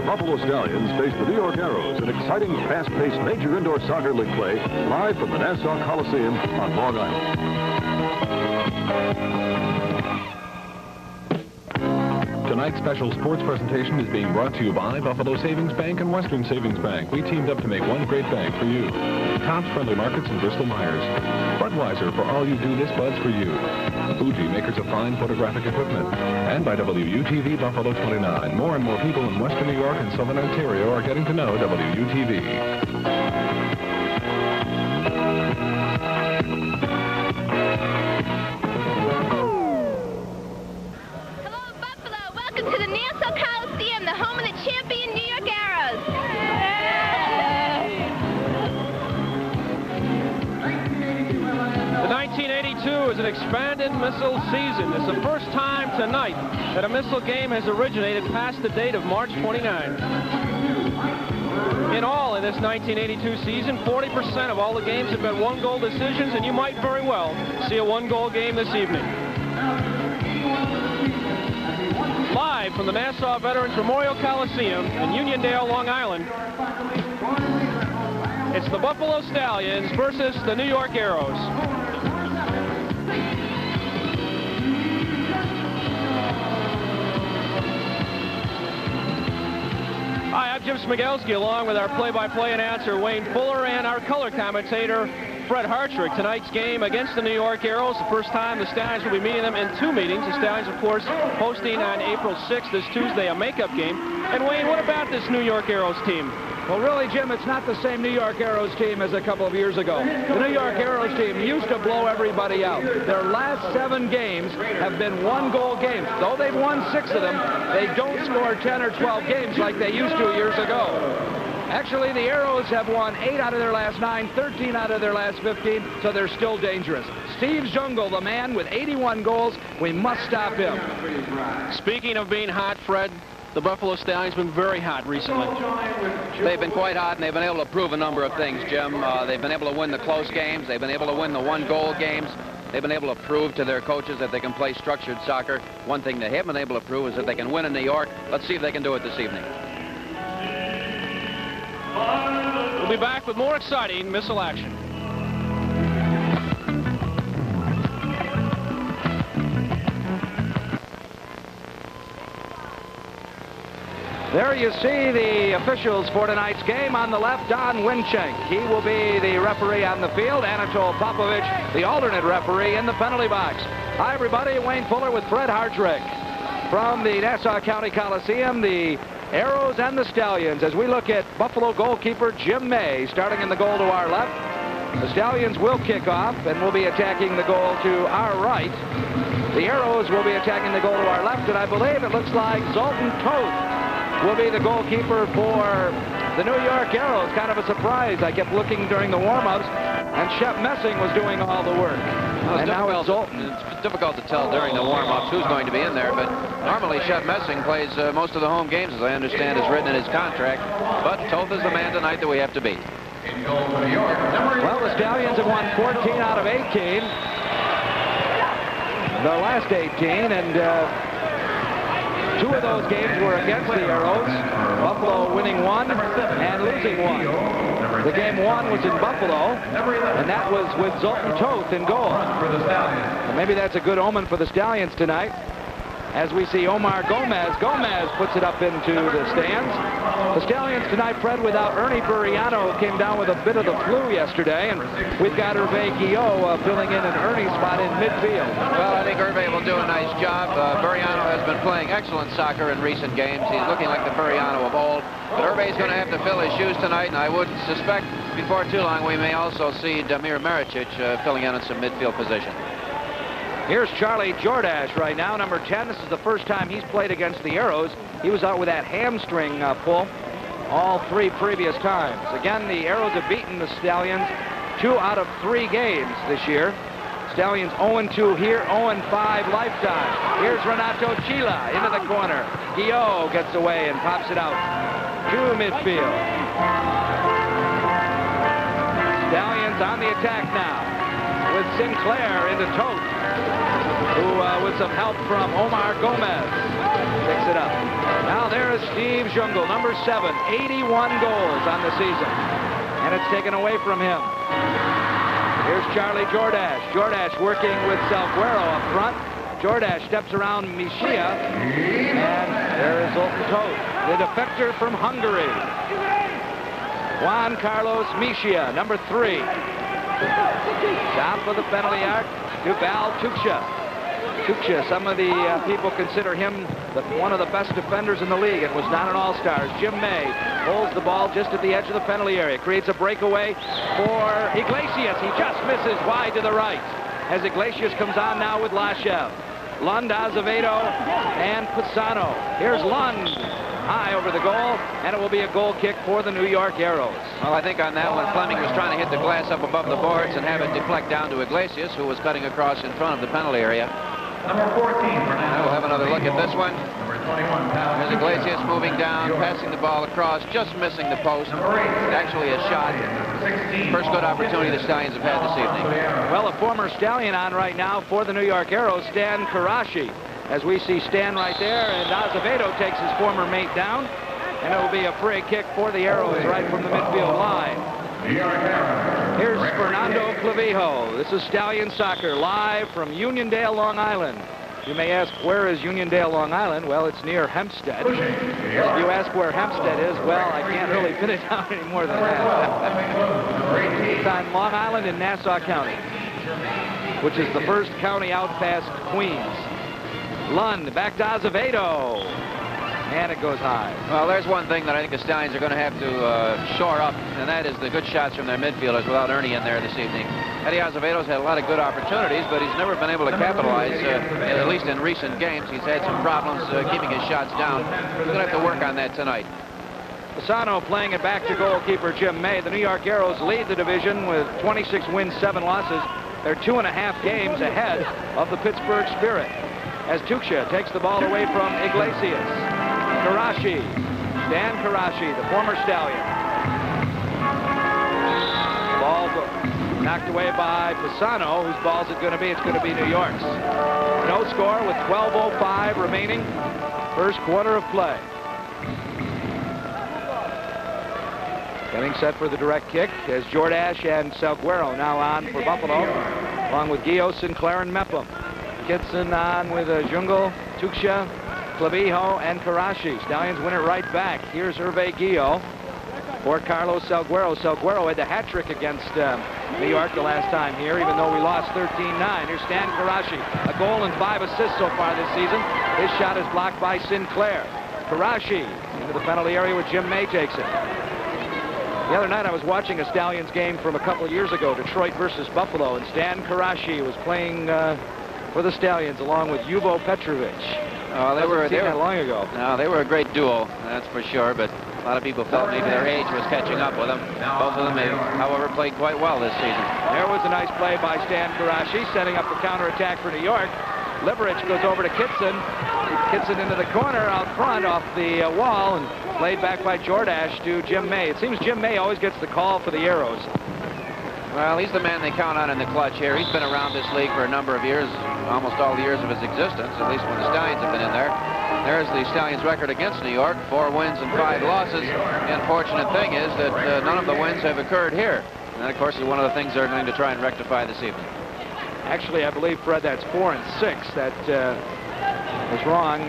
Buffalo Stallions face the New York Arrows in exciting, fast-paced Major Indoor Soccer League play live from the Nassau Coliseum on Long Island. Tonight's special sports presentation is being brought to you by Buffalo Savings Bank and Western Savings Bank. We teamed up to make one great bank for you. Tops Friendly Markets in Bristol-Myers. Budweiser, for all you do, this Bud's for you. Fuji, makers of fine photographic equipment. And by WUTV Buffalo 29. More and more people in Western New York and Southern Ontario are getting to know WUTV. To the Nassau Coliseum, the home of the champion New York Arrows. The 1982 is an expanded Misl season. It's the first time tonight that a Misl game has originated past the date of March 29. In all, in this 1982 season, 40% of all the games have been one-goal decisions, and you might very well see a one-goal game this evening. Live from the Nassau Veterans Memorial Coliseum in Uniondale, Long Island, it's the Buffalo Stallions versus the New York Arrows. Hi, I'm Jim Smigelski, along with our play-by-play announcer Wayne Fuller and our color commentator Fred Hartrick. Tonight's game against the New York Arrows, the first time the Stallions will be meeting them in two meetings. The Stallions, of course, hosting on April 6th, this Tuesday, a makeup game. And Wayne, what about this New York Arrows team? Well, really, Jim, it's not the same New York Arrows team as a couple of years ago. The New York Arrows team used to blow everybody out. Their last 7 games have been one-goal games. Though they've won 6 of them, they don't score 10 or 12 games like they used to years ago. Actually, the Arrows have won 8 out of their last 9, 13 out of their last 15, so they're still dangerous. Steve Jungle, the man with 81 goals, we must stop him. Speaking of being hot, Fred, the Buffalo Stallions have been very hot recently. They've been quite hot, and they've been able to prove a number of things, Jim. They've been able to win the close games. They've been able to win the one-goal games. They've been able to prove to their coaches that they can play structured soccer. One thing they haven't been able to prove is that they can win in New York. Let's see if they can do it this evening. We'll be back with more exciting Misl action. There you see the officials for tonight's game. On the left, Don Winchink. He will be the referee on the field. Anatol Popovich, the alternate referee in the penalty box. Hi, everybody. Wayne Fuller with Fred Hartrick from the Nassau County Coliseum. The Arrows and the Stallions as we look at Buffalo goalkeeper Jim May starting in the goal to our left. The Stallions will kick off and will be attacking the goal to our right. The Arrows will be attacking the goal to our left, and I believe it looks like Zoltan Toth will be the goalkeeper for the New York Arrows. Kind of a surprise. I kept looking during the warm-ups, and Shep Messing was doing all the work. Well, and now it's Zoltan. It's difficult to tell during the warm-ups who's going to be in there, but normally Shep Messing plays most of the home games, as I understand, is written in his contract. But Toth is the man tonight that we have to beat. Well, the Stallions have won 14 out of 18. The last 18, and 2 of those games were against the Arrows. Buffalo winning 1 and losing 1. The game 1 was in Buffalo, and that was with Zoltan Toth in goal. Well, maybe that's a good omen for the Stallions tonight. As we see Omar Gomez. Gomez puts it up into the stands. The Stallions tonight, Fred, without Ernie Buriano, who came down with a bit of the flu yesterday, and we've got Hervé Guillot filling in an Ernie spot in midfield. Well, I think Hervé will do a nice job. Buriano has been playing excellent soccer in recent games. He's looking like the Buriano of old. But Hervé's going to have to fill his shoes tonight, and I would suspect before too long we may also see Damir Maricic filling in some midfield position. Here's Charlie Jordash right now, number 10. This is the first time he's played against the Arrows. He was out with that hamstring pull all 3 previous times. Again, the Arrows have beaten the Stallions 2 out of 3 games this year. Stallions 0-2 here, 0-5 lifetime. Here's Renato Chila into the corner. Guillot gets away and pops it out to midfield. Stallions on the attack now with Sinclair into Toth, who with some help from Omar Gomez. Picks it up. Now there is Steve Jungle, number 7, 81 goals on the season. And it's taken away from him. Here's Charlie Jordash. Jordash working with Salguero up front. Jordash steps around Mishia. And there is Zoltan Toth, the defector from Hungary. Juan Carlos Mishia, number 3. Top of the penalty arc to Val Tuksha. Tuksha, some of the people consider him one of the best defenders in the league and was not an all-star. Jim May holds the ball just at the edge of the penalty area. Creates a breakaway for Iglesias. He just misses wide to the right as Iglesias comes on now with Lashev. Lund, Azevedo, and Pisano. Here's Lund. High over the goal, and it will be a goal kick for the New York Arrows. Well, I think on that one, Fleming was trying to hit the glass up above the boards and have it deflect down to Iglesias, who was cutting across in front of the penalty area. Number 14, Now we'll have another look at this one. There's Iglesias moving down, passing the ball across, just missing the post. Actually a shot. First good opportunity the Stallions have had this evening. Well, a former Stallion on right now for the New York Arrows, Stan Karashi. As we see Stan right there, and Azevedo takes his former mate down, and it will be a free kick for the Arrows right from the midfield line. Here's Fernando Clavijo. This is Stallion Soccer live from Uniondale, Long Island. You may ask, where is Uniondale, Long Island? Well, it's near Hempstead. If you ask where Hempstead is, well, I can't really pin it down any more than that. It's on Long Island in Nassau County, which is the first county out past Queens. Lund back to Azevedo, and it goes high. Well, there's one thing that I think the Stallions are going to have to shore up, and that is the good shots from their midfielders without Ernie in there this evening. Eddie Azevedo's had a lot of good opportunities, but he's never been able to capitalize, at least in recent games. He's had some problems keeping his shots down. He's going to have to work on that tonight. Pisano playing it back to goalkeeper Jim May. The New York Arrows lead the division with 26 wins, 7 losses. They're 2.5 games ahead of the Pittsburgh Spirit. As Tuksha takes the ball away from Iglesias. Karashi, Dan Karashi, the former Stallion. Ball knocked away by Pisano. Whose ball's it going to be? It's going to be New York's. No score with 12:05 remaining. First quarter of play. Getting set for the direct kick as Jordash and Salguero now on for Buffalo, along with Gio, Sinclair, and Mepham. Kitson on with Jungle, Tuksha, Clavijo, and Karashi. Stallions win it right back. Here's Hervé Gio for Carlos Salguero. Salguero had the hat trick against New York the last time here, even though we lost 13-9. Here's Stan Karashi, a goal and 5 assists so far this season. His shot is blocked by Sinclair. Karashi into the penalty area where Jim May takes it. The other night I was watching a Stallions game from a couple of years ago, Detroit versus Buffalo, and Stan Karashi was playing for the Stallions along with Yubo Petrovic. Oh, they were that long ago. No, they were a great duo, that's for sure, but a lot of people felt maybe their age was catching up with them. Both of them, however, played quite well this season. There was a nice play by Stan Karashi, setting up the counterattack for New York. Liberich goes over to Kitson. Kitson into the corner out front off the wall, and played back by Jordash to Jim May. It seems Jim May always gets the call for the Arrows. Well, he's the man they count on in the clutch here. He's been around this league for a number of years, almost all the years of his existence, at least when the Stallions have been in there. There's the Stallions' record against New York, 4 wins and 5 losses. The unfortunate thing is that none of the wins have occurred here. And that, of course, is one of the things they're going to try and rectify this evening. Actually, I believe, Fred, that's 4 and 6. That was wrong.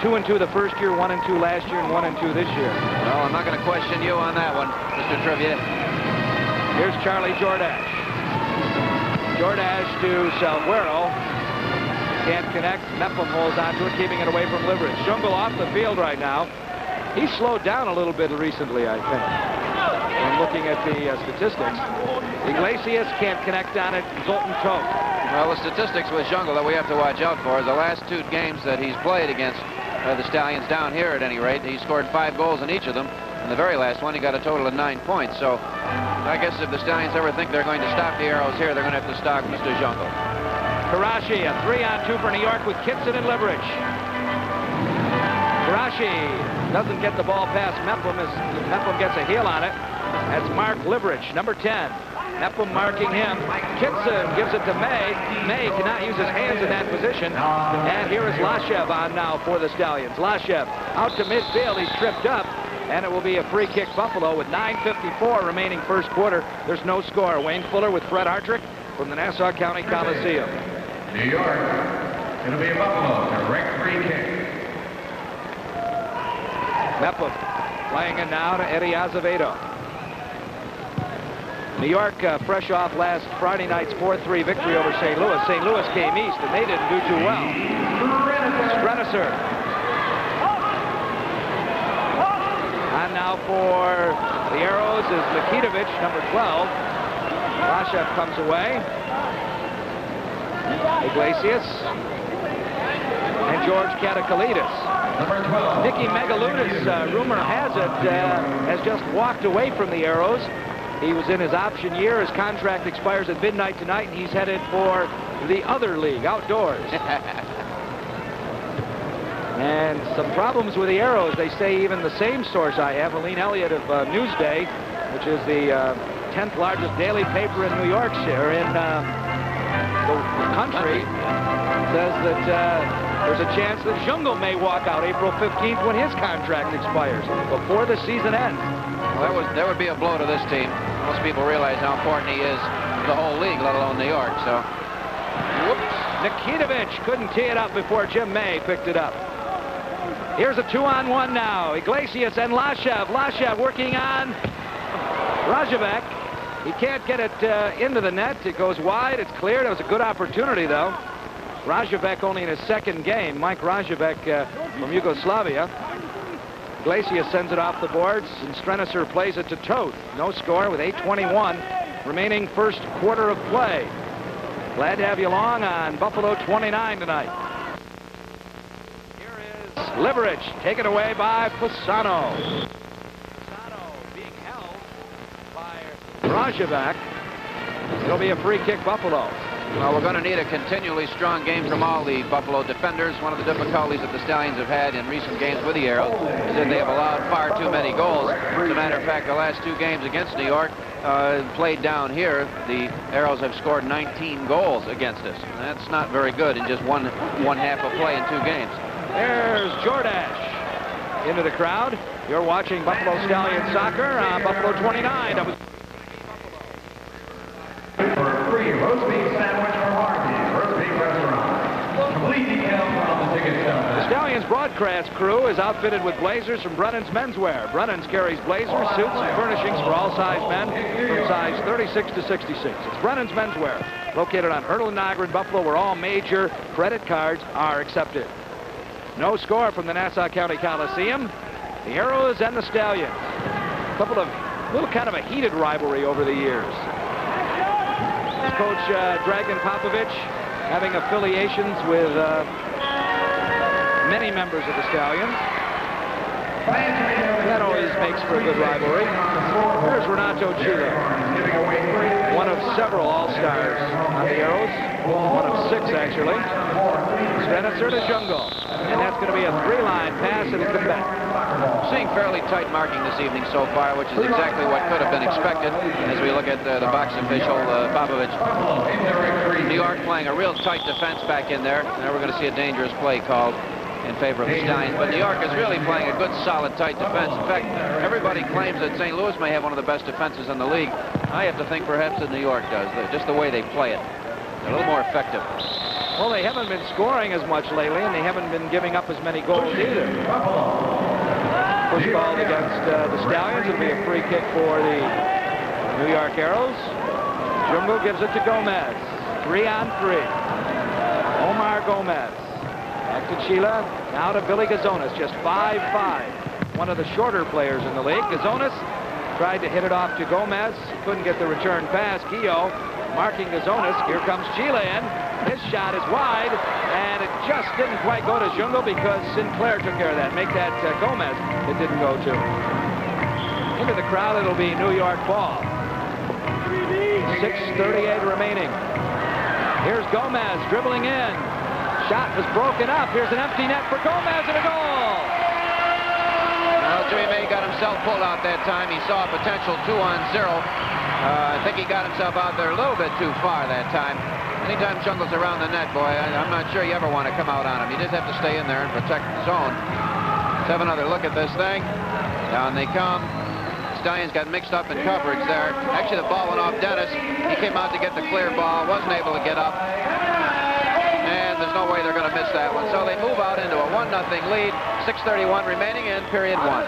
2 and 2 the first year, 1 and 2 last year, and 1 and 2 this year. Well, I'm not going to question you on that one, Mr. Trivia. Here's Charlie Jordash. Jordash to Salguero. Can't connect. Mepham holds onto it, keeping it away from Liberich. Jungle off the field right now. He's slowed down a little bit recently, I think. I'm looking at the statistics. Iglesias can't connect on it. Zoltan Toth. Well, the statistics with Jungle that we have to watch out for is the last 2 games that he's played against the Stallions down here, at any rate. He scored 5 goals in each of them. In the very last one, he got a total of 9 points. So I guess if the Stallions ever think they're going to stop the Arrows here, they're going to have to stop Mr. Jungle. Karashi, a 3-on-2 for New York with Kitson and Liberich. Karashi doesn't get the ball past Mepham as Mepham gets a heel on it. That's Mark Liberich, number 10. Ephraim marking him. Kitson gives it to May. May cannot use his hands in that position. And here is Lashev on now for the Stallions. Lashev out to midfield. He's tripped up. And it will be a free kick Buffalo with 9:54 remaining first quarter. There's no score. Wayne Fuller with Fred Hartrick from the Nassau County Coliseum. New York. It'll be a Buffalo direct free kick. Mepham playing it now to Eddie Azevedo. New York fresh off last Friday night's 4-3 victory over St. Louis. St. Louis came east and they didn't do too well. Strenisser. And now for the Arrows is Nikitovich, number 12. Lashev comes away. Iglesias. And George Katakalidis. Nicky Megaludis, rumor has it, has just walked away from the Arrows. He was in his option year. His contract expires at midnight tonight, and he's headed for the other league, outdoors. And some problems with the Arrows. They say even the same source I have, Aline Elliott of Newsday, which is the 10th largest daily paper in New York, or in the country, says that there's a chance that Jungle may walk out April 15th when his contract expires, before the season ends. Well, that would be a blow to this team. Most people realize how important he is to the whole league, let alone New York. So, whoops. Nikitovich couldn't tee it up before Jim May picked it up. Here's a 2-on-1 now. Iglesias and Lashev. Lashev working on Rajavec. He can't get it into the net. It goes wide. It's cleared. It was a good opportunity, though. Rajavec only in his second game. Mike Rajavec from Yugoslavia. Iglesias sends it off the boards, and Strenisser plays it to Toth. No score with 8:21 remaining first quarter of play. Glad to have you along on Buffalo 29 tonight. Here is Liverich, taken away by Pisano. Pisano being held by Rajavec. It'll be a free kick Buffalo. Well, we're going to need a continually strong game from all the Buffalo defenders. One of the difficulties that the Stallions have had in recent games with the Arrows is that they have allowed far too many goals. As a matter of fact, the last two games against New York played down here, the Arrows have scored 19 goals against us. And that's not very good in just one half of play in two games. There's Jordash into the crowd. You're watching Buffalo Stallion soccer on Buffalo 29. Free roast beef sandwich from Harvey's Roast Beef Restaurant. Complete details on the ticket stub. The Stallions broadcast crew is outfitted with blazers from Brennan's Menswear. Brennan's carries blazers, suits, and furnishings for all size men from size 36 to 66. It's Brennan's Menswear, located on Hurdle and Niagara in Buffalo, where all major credit cards are accepted. No score from the Nassau County Coliseum. The Arrows and the Stallions. A couple of little kind of a heated rivalry over the years. Coach Dragan Popovich having affiliations with many members of the Stallions. That always makes for a good rivalry. There's Renato Chila, one of several All-Stars on the Arrows, one of 6 actually. Strenisser to Jungle, and that's going to be a 3-line pass and a comeback. Seeing fairly tight marking this evening so far, which is exactly what could have been expected as we look at the box official, Popovich. New York playing a real tight defense back in there. Now we're going to see a dangerous play called in favor of the Stallions. But New York is really playing a good, solid, tight defense. In fact, everybody claims that St. Louis may have one of the best defenses in the league. I have to think perhaps that New York does, just the way they play it. They're a little more effective. Well, they haven't been scoring as much lately, and they haven't been giving up as many goals either. Push ball against the Stallions. It'll be a free kick for the New York Arrows. Jungle gives it to Gomez. 3-on-3. Omar Gomez. Back to Chila. Now to Billy Gazonis. Just 5'5". One of the shorter players in the league. Gazonis tried to hit it off to Gomez. Couldn't get the return pass. Guillot marking Gazonis. Here comes Chila in. His shot is wide, and it just didn't quite go to Jungle because Sinclair took care of that. Make that Gomez. It didn't go to. Into the crowd, it'll be New York ball. 6:38 remaining. Here's Gomez dribbling in. Shot was broken up. Here's an empty net for Gomez and a goal. Well, Jimmy May got himself pulled out that time. He saw a potential 2-on-0. I think he got himself out there a little bit too far that time. Anytime Jungle's around the net, boy, I'm not sure you ever want to come out on him. You just have to stay in there and protect the zone. Let's have another look at this thing. Down they come. Stallions got mixed up in coverage there. Actually, the ball went off Dennis. He came out to get the clear ball, wasn't able to get up. And there's no way they're going to miss that one. So they move out into a 1-0 lead. 6:31 remaining in period 1.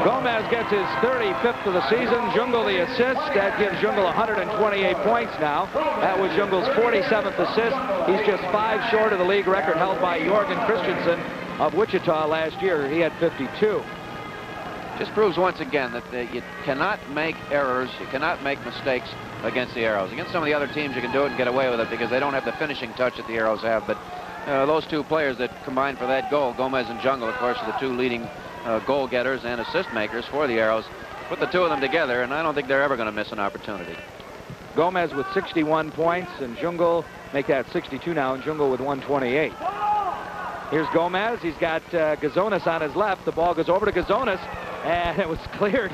Gomez gets his 35th of the season. Jungle the assist. That gives Jungle 128 points now. That was Jungle's 47th assist. He's just 5 short of the league record held by Jorgen Christensen of Wichita last year. He had 52. Just proves once again that you cannot make errors, you cannot make mistakes against the Arrows. Against some of the other teams, you can do it and get away with it because they don't have the finishing touch that the Arrows have. But those two players that combined for that goal, Gomez and Jungle, of course, are the two leading goal getters and assist makers for the Arrows. Put the two of them together, and I don't think they're ever going to miss an opportunity. Gomez with 61 points, and Jungle make that 62 now, and Jungle with 128. Here's Gomez. He's got Gazonis on his left. The ball goes over to Gazonis, and it was cleared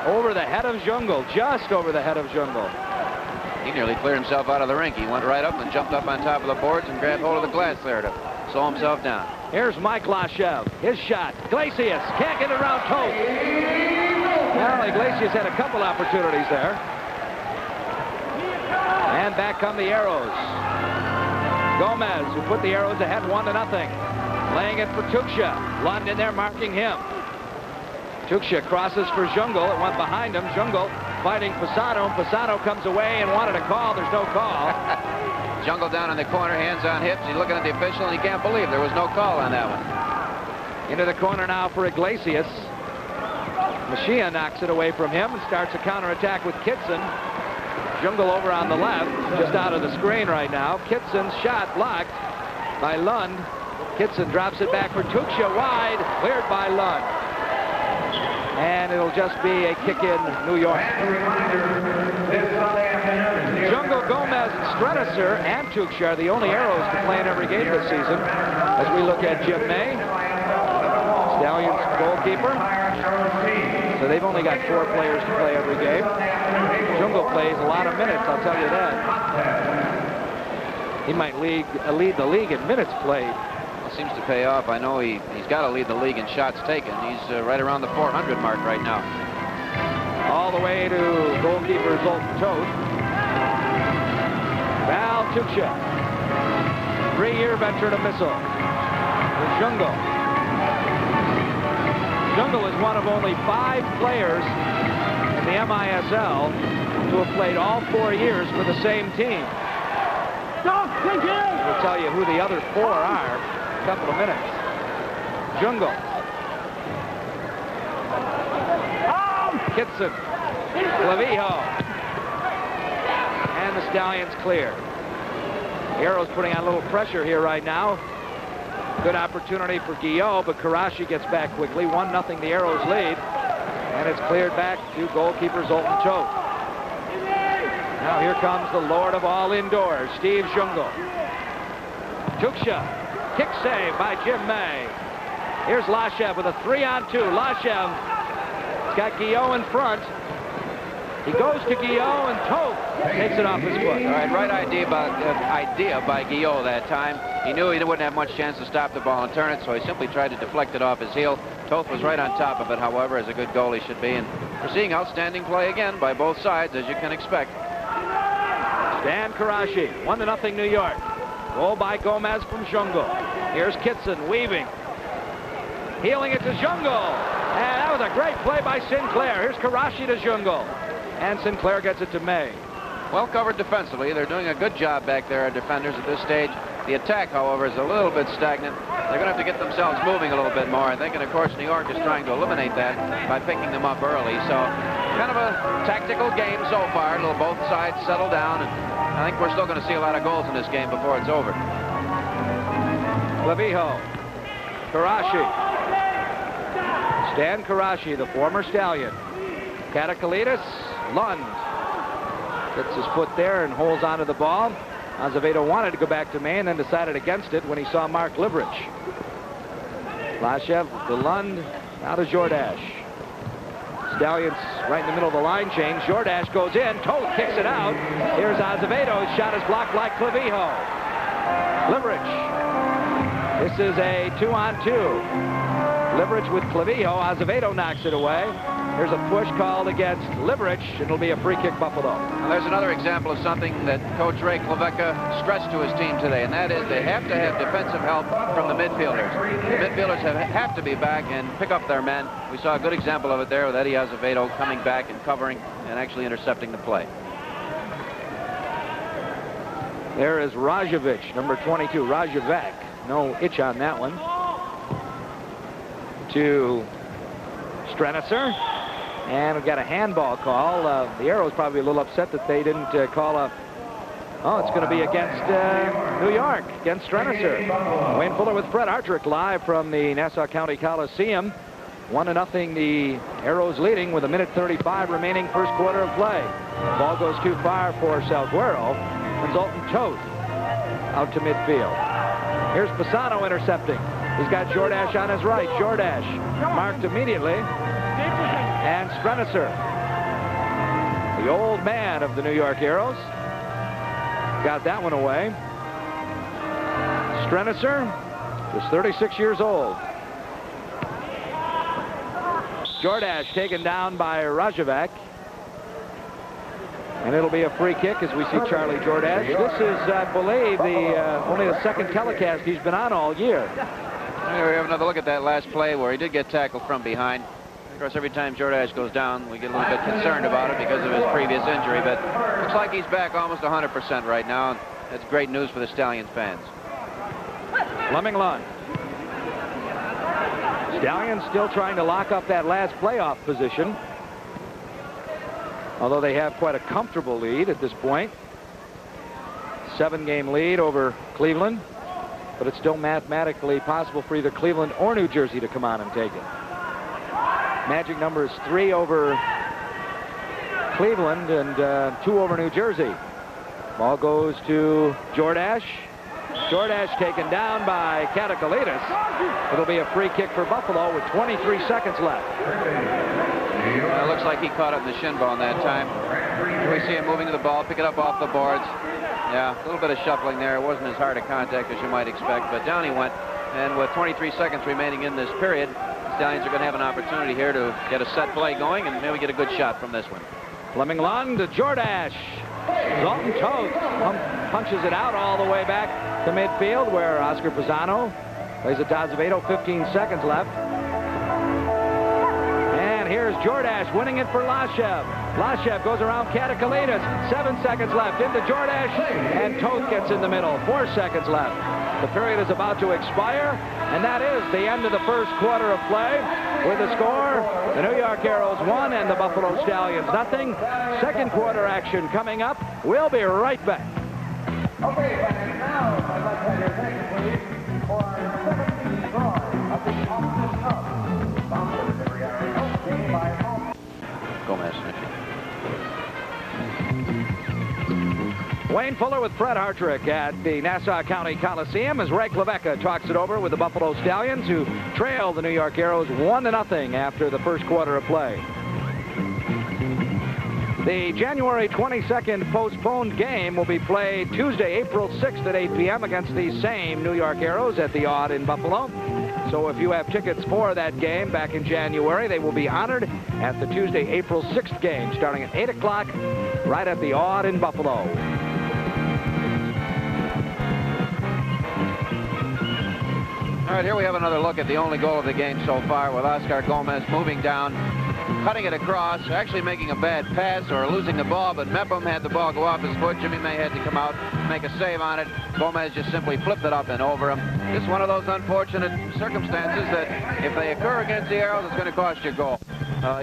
over the head of Jungle, just over the head of Jungle. He nearly cleared himself out of the rink. He went right up and jumped up on top of the boards and grabbed hold of the glass there to slow himself down. Here's Mike Lashev. His shot. Iglesias can't get it around Toth. Well, Iglesias had a couple opportunities there. And back come the Arrows. Gomez, who put the Arrows ahead 1-0. Laying it for Tuksha. Lund in there marking him. Tuksha crosses for Jungle. It went behind him. Jungle fighting Posado. Posado comes away and wanted a call. There's no call. Jungle down in the corner, hands on hips. He's looking at the official, and he can't believe there was no call on that one. Into the corner now for Iglesias. Machia knocks it away from him and starts a counterattack with Kitson. Jungle over on the left, just out of the screen right now. Kitson's shot blocked by Lund. Kitson drops it back for Tuksha wide, cleared by Lund. And it'll just be a kick in New York. Jungle, Gomez, Strenisser, and Tuksha are the only Arrows to play in every game this season. As we look at Jim May, Stallions goalkeeper. So they've only got 4 players to play every game. Jungle plays a lot of minutes, I'll tell you that. He might lead the league in minutes played. Seems to pay off. I know he's got to lead the league in shots taken. He's right around the 400 mark right now. All the way to goalkeeper Zoltan Toth. Val Tuksha, 3-year veteran of Misl. The Jungle. Jungle is one of only 5 players in the MISL to have played all 4 years for the same team. We'll tell you who the other 4 are. Couple of minutes. Jungle. Kitson. Clavijo. And the Stallions clear. The Arrows putting on a little pressure here right now. Good opportunity for Guillot, but Karashi gets back quickly. 1-0 the Arrows lead. And it's cleared back to goalkeeper Zoltan Toth. Now here comes the Lord of all indoors, Steve Jungle. Tuksha. Kick save by Jim May. Here's Lashev with a 3-on-2. Lashev has got Guillot in front. He goes to Guillot, and Toth takes it off his foot. All right, right idea by Guillot that time. He knew he wouldn't have much chance to stop the ball and turn it, so he simply tried to deflect it off his heel. Toth was right on top of it, however, as a good goalie should be. And we're seeing outstanding play again by both sides, as you can expect. Stan Karashi, 1-0 New York. Goal by Gomez from Jungle. Here's Kitson weaving. Heeling it to Jungle. And that was a great play by Sinclair. Here's Karashi to Jungle. And Sinclair gets it to May. Well covered defensively. They're doing a good job back there, our defenders, at this stage. The attack, however, is a little bit stagnant. They're going to have to get themselves moving a little bit more, I think. And, of course, New York is trying to eliminate that by picking them up early. So kind of a tactical game so far. Both sides settle down. And I think we're still going to see a lot of goals in this game before it's over. Clavijo. Karashi. Stan Karashi, the former Stallion. Katakalitis. Lund. Gets his foot there and holds onto the ball. Azevedo wanted to go back to May and then decided against it when he saw Mark Liverich. Lashev to Lund. Now to Jordash. Stallions right in the middle of the line change. Jordache goes in. Toth kicks it out. Here's Azevedo. His shot is blocked by Clavijo. Liverich. This is a 2-on-2. Liverich with Clavijo. Azevedo knocks it away. There's a push called against Liverich. It'll be a free kick, Buffalo. Well, there's another example of something that Coach Ray Klevecka stressed to his team today, and that is they have to have defensive help from the midfielders. The midfielders have to be back and pick up their men. We saw a good example of it there with Eddie Azevedo coming back and covering and actually intercepting the play. There is Rajovic, number 22, Rajovac. No itch on that one. To Strenicer. And we've got a handball call. The Arrows probably a little upset that they didn't call a... Oh, it's going to be against New York, against Strenicer. Wayne Fuller with Fred Hartrick live from the Nassau County Coliseum. 1-0, the Arrows leading with 1:35 remaining first quarter of play. Ball goes too far for Salguero. And Zoltan Toth out to midfield. Here's Pisano intercepting. He's got Jordache on his right. Jordache marked immediately. And Strenicer, the old man of the New York Arrows, got that one away. Strenicer was 36 years old. Jordache taken down by Rajovac. And it'll be a free kick as we see Charlie Jordache. This is, I believe, only the second telecast he's been on all year. Here we have another look at that last play where he did get tackled from behind. Of course, every time Jordache goes down, we get a little bit concerned about it because of his previous injury, but looks like he's back almost 100% right now. That's great news for the Stallions fans. Fleming Lund. Stallions still trying to lock up that last playoff position, although they have quite a comfortable lead at this point. 7-game lead over Cleveland, but it's still mathematically possible for either Cleveland or New Jersey to come on and take it. Magic number is 3 over Cleveland and 2 over New Jersey. Ball goes to Jordache. Jordache taken down by Katakalitis. It'll be a free kick for Buffalo with 23 seconds left. It looks like he caught it in the shin bone that time. Here we see him moving to the ball, pick it up off the boards. Yeah, a little bit of shuffling there. It wasn't as hard a contact as you might expect, but down he went. And with 23 seconds remaining in this period, the Stallions are going to have an opportunity here to get a set play going and maybe get a good shot from this one. Fleming Lund to Jordache. Zoltan Toth punches it out all the way back to midfield where Oscar Pisano plays it to Azevedo. 15 seconds left. And here's Jordache winning it for Lashev. Lashev goes around Katakalitis. 7 seconds left into Jordache, and Toth gets in the middle. 4 seconds left. The period is about to expire, and that is the end of the first quarter of play. With the score, the New York Arrows 1 and the Buffalo Stallions 0. Second quarter action coming up. We'll be right back. Okay, and now I'd like to have your attention, please, for our 17th draw of the Optus Cup. Sponsored every Arrow game by Gomez. Wayne Fuller with Fred Hartrick at the Nassau County Coliseum as Ray Klevecka talks it over with the Buffalo Stallions, who trail the New York Arrows 1-0 after the first quarter of play. The January 22nd postponed game will be played Tuesday, April 6th at 8 p.m. against the same New York Arrows at the Odd in Buffalo. So if you have tickets for that game back in January, they will be honored at the Tuesday, April 6th game starting at 8 o'clock right at the Odd in Buffalo. All right, here we have another look at the only goal of the game so far with Oscar Gomez moving down, cutting it across, actually making a bad pass or losing the ball, but Mepham had the ball go off his foot. Jimmy May had to come out, make a save on it. Gomez just simply flipped it up and over him. Just one of those unfortunate circumstances that if they occur against the Arrows, it's going to cost you a goal.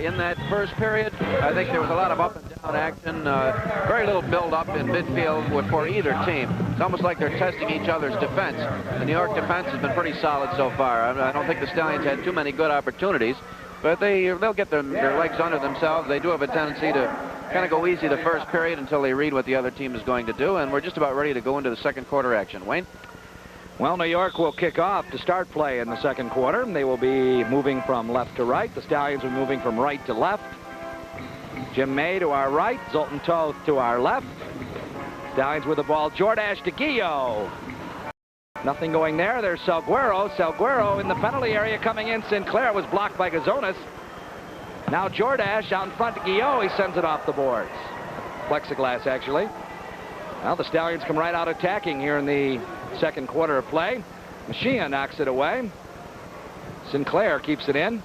In that first period, I think there was a lot of up and down action, very little build-up in midfield for either team. It's almost like they're testing each other's defense. The New York defense has been pretty solid so far. I don't think the Stallions had too many good opportunities, but they'll get their legs under themselves. They do have a tendency to kind of go easy the first period until they read what the other team is going to do, and we're just about ready to go into the second quarter action. Wayne? Well, New York will kick off to start play in the second quarter. They will be moving from left to right. The Stallions are moving from right to left. Jim May to our right, Zoltan Toth to our left. Stallions with the ball. Jordache to Guillot. Nothing going there. There's Salguero. Salguero in the penalty area coming in. Sinclair was blocked by Gazonis. Now Jordache out in front to Guillot. He sends it off the boards. Plexiglass, actually. Well, the Stallions come right out attacking here in the second quarter of play. Machia knocks it away. Sinclair keeps it in.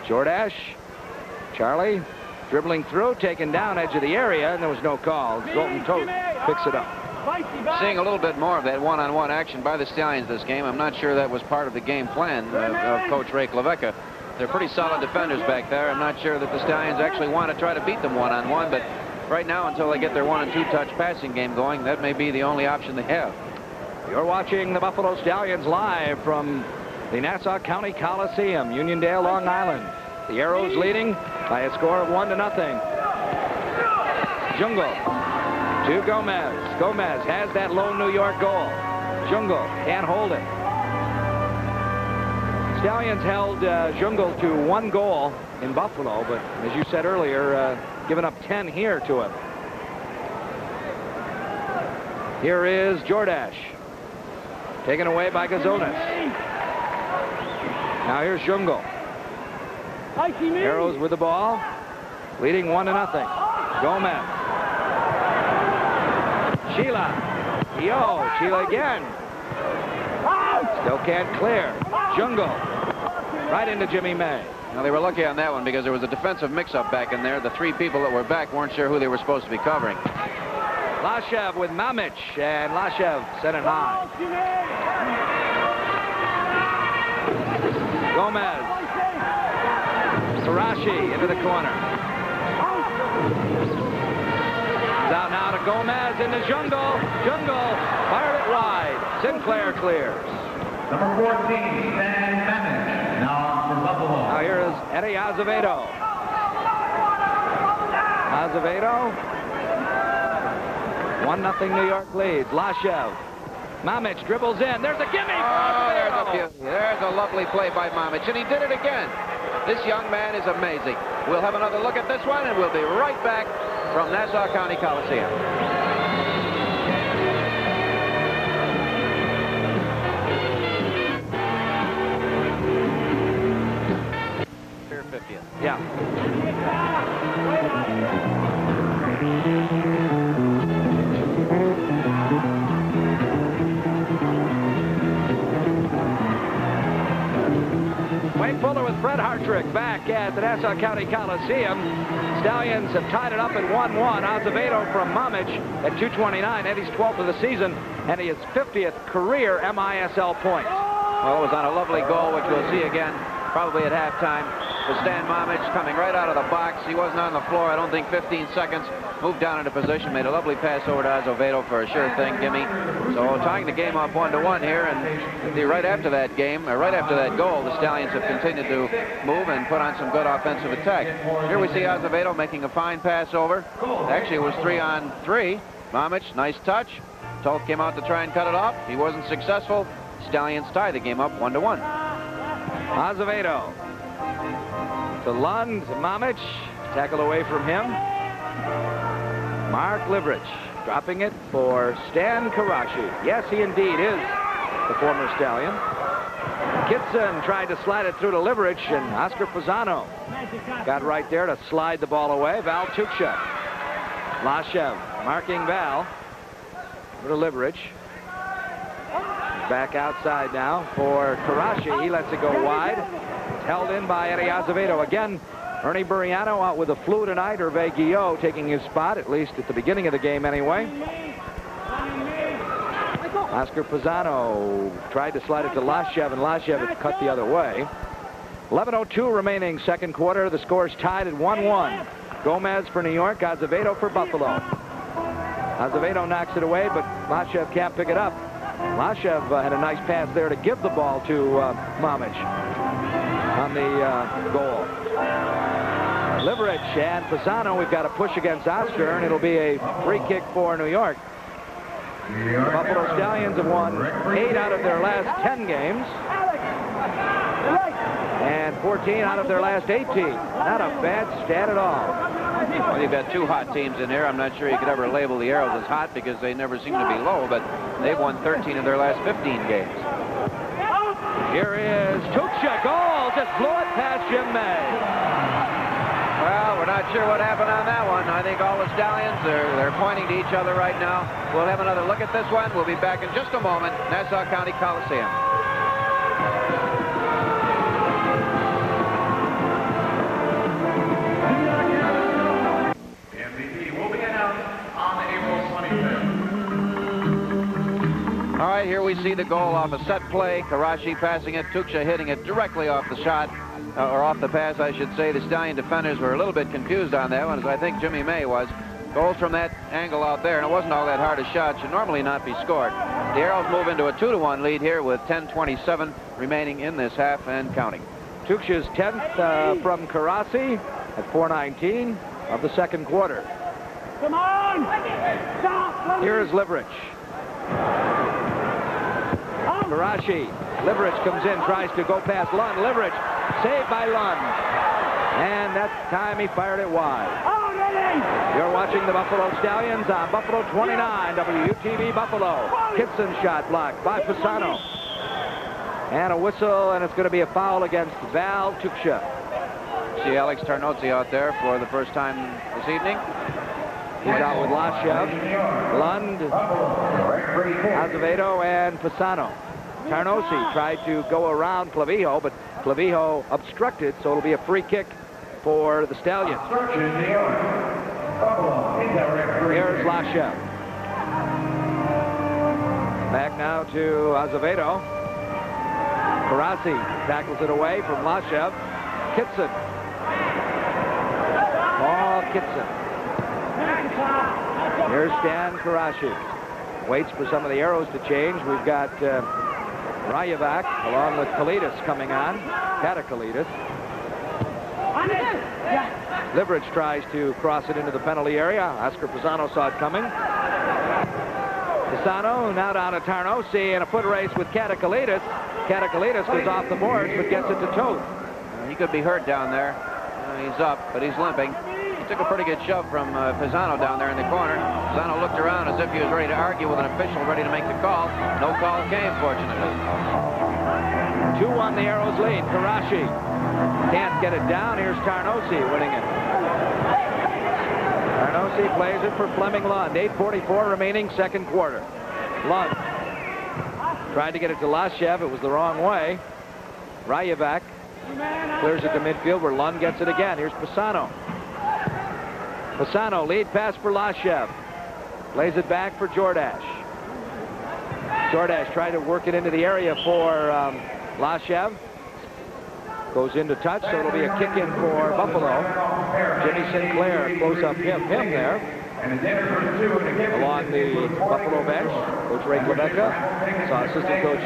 Jordache. Charlie dribbling through, taken down edge of the area, and there was no call. Zoltan Toth picks it up. Seeing a little bit more of that one-on-one action by the Stallions this game. I'm not sure that was part of the game plan of Coach Ray Klavecka. They're pretty solid defenders back there. I'm not sure that the Stallions actually want to try to beat them one-on-one, but right now, until they get their 1- and 2-touch passing game going, that may be the only option they have. You're watching the Buffalo Stallions live from the Nassau County Coliseum, Uniondale, Long Island. The Arrows leading by a score of 1-0. Jungle to Gomez. Gomez has that lone New York goal. Jungle can't hold it. Stallions held Jungle to 1 goal in Buffalo, but as you said earlier, giving up 10 here to him. Here is Jordache. Taken away by Gazonis. Now here's Jungle. Arrows with the ball, leading 1-0. Gomez. Sheila. Sheila again. Still can't clear. Jungle. Right into Jimmy May. Now, they were lucky on that one because there was a defensive mix-up back in there. The 3 people that were back weren't sure who they were supposed to be covering. Lashev with Mamic, and Lashev set it high. Gomez. Sarashi into the corner. Out now to Gomez in the Jungle. Jungle fired it wide. Sinclair clears. Number 14, Stan Mamic, now for Buffalo. Now here is Eddie Azevedo. Azevedo. 1-0 New York leads. Lashev. Mamic dribbles in. There's a gimme for Azevedo. There's a lovely play by Mamic, and he did it again. This young man is amazing. We'll have another look at this one, and we'll be right back from Nassau County Coliseum. Fair 50th. Yeah. Wayne Fuller with Fred Hartrick back at the Nassau County Coliseum. Stallions have tied it up at 1-1. Azevedo from Mamic at 229. Eddie's 12th of the season, and his 50th career MISL point. Well, it was on a lovely goal, which we'll see again probably at halftime. For Stan Mamic coming right out of the box. He wasn't on the floor, I don't think, 15 seconds. Moved down into position, made a lovely pass over to Azevedo for a sure thing gimme. So tying the game up 1-1 here, and right after that game, or right after that goal, the Stallions have continued to move and put on some good offensive attack. Here we see Azevedo making a fine pass over. Actually, it was 3-on-3. Mamic, nice touch. Toth came out to try and cut it off. He wasn't successful. Stallions tie the game up 1-1. Azevedo to Lund, Mamic, tackle away from him. Mark Livrich dropping it for Stan Karashi. Yes, he indeed is the former Stallion. Kitson tried to slide it through to Livrich, and Oscar Pisano got right there to slide the ball away. Val Tuksha. Lashev marking Val. Over to Livrich. Back outside now for Karashi. He lets it go wide. It's held in by Eddie Azevedo. Again, Ernie Buriano out with the flu tonight. Hervé Guillot taking his spot, at least at the beginning of the game anyway. Oscar Pisano tried to slide it to Lashev, and Lashev had cut the other way. 11:02 remaining second quarter. The score's tied at 1-1. Gomez for New York, Azevedo for Buffalo. Azevedo knocks it away, but Lashev can't pick it up. Lashev had a nice pass there to give the ball to Mamic on the goal. Livrich and Pisano, we've got a push against Oscar, and it'll be a free kick for New York. The Buffalo Stallions have won 8 out of their last 10 games. And 14 out of their last 18. Not a bad stat at all. Well, you've got two hot teams in here. I'm not sure you could ever label the Arrows as hot because they never seem to be low, but they've won 13 of their last 15 games. Here is Tuksha. Goal! Just blew it past Jim May. Well, we're not sure what happened on that one. I think all the Stallions, they're pointing to each other right now. We'll have another look at this one. We'll be back in just a moment. Nassau County Coliseum. All right, here we see the goal off a set play. Karashi passing it, Tuksha hitting it directly off the shot, or off the pass, I should say. The Stallion defenders were a little bit confused on that one, as I think Jimmy May was. Goals from that angle out there, and it wasn't all that hard a shot, should normally not be scored. The Arrows move into a 2-1 lead here with 10:27 remaining in this half and counting. Tuksha's 10th from Karasi at 4:19 of the second quarter. Come on! Stop! Here's Liverich. Karashi. Liverich comes in, tries to go past Lund. Liverich saved by Lund. And that time he fired it wide. You're watching the Buffalo Stallions on Buffalo 29, WUTV Buffalo. Kitson shot blocked by Pisano. And a whistle, and it's going to be a foul against Val Tuksha. See Alex Tarnozzi out there for the first time this evening. He's out with Lashev, Lund, Azevedo, and Pisano. Tarnozzi tried to go around Clavijo, but Clavijo obstructed, so it'll be a free kick for the Stallions. Here's Lashev. Back now to Azevedo. Karasi tackles it away from Lashev. Kitson. Paul Kitson. Here's Stan Karashi. Waits for some of the Arrows to change. We've got Rayevac along with Kalidas coming on. Katakalidas. Liverich tries to cross it into the penalty area. Oscar Pisano saw it coming. Pisano now down to Tarnozzi in a foot race with Katakalidas. Katakalidas goes off the boards but gets it to Toth. He could be hurt down there. He's up, but he's limping. He took a pretty good shove from Pisano down there in the corner. Pisano looked around as if he was ready to argue with an official, ready to make the call. No call came, fortunately. 2-1 the Arrows lead. Karashi can't get it down. Here's Tarnozzi winning it. Tarnozzi plays it for Fleming Lund. 8:44 remaining, second quarter. Lund tried to get it to Lashev. It was the wrong way. Rayevac clears it to midfield where Lund gets it again. Here's Pisano. Pisano, lead pass for Lashev. Lays it back for Jordash. Jordash tried to work it into the area for Lashev. Goes into touch, so it'll be a kick in for Buffalo. Jimmy Sinclair, close up him there. Along the Buffalo bench, Coach Ray Quebeca. Saw assistant coach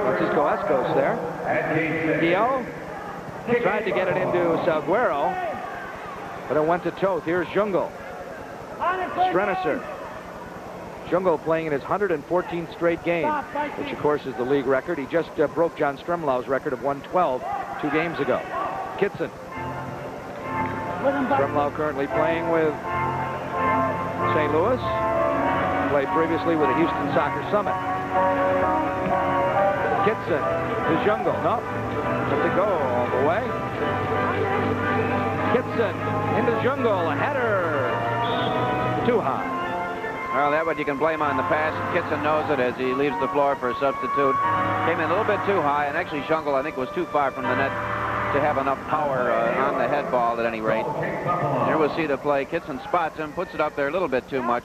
Francisco Escos there. Guillaume tried to get it into Salguero, but it went to Toth. Here's Jungle. Strenisser. Jungle playing in his 114th straight game, which of course is the league record. He just broke John Stremlau's record of 112 2 games ago. Kitson. Stremlau currently playing with St. Louis. Played previously with the Houston Soccer Summit. Kitson to Jungle. No, let it go all the way. Kitson into Jungle. A header. Too high. Well, that what you can blame on the pass. Kitson knows it as he leaves the floor for a substitute. Came in a little bit too high, and actually Jungle, I think, was too far from the net to have enough power on the head ball at any rate. Here we'll see the play. Kitson spots him, puts it up there a little bit too much.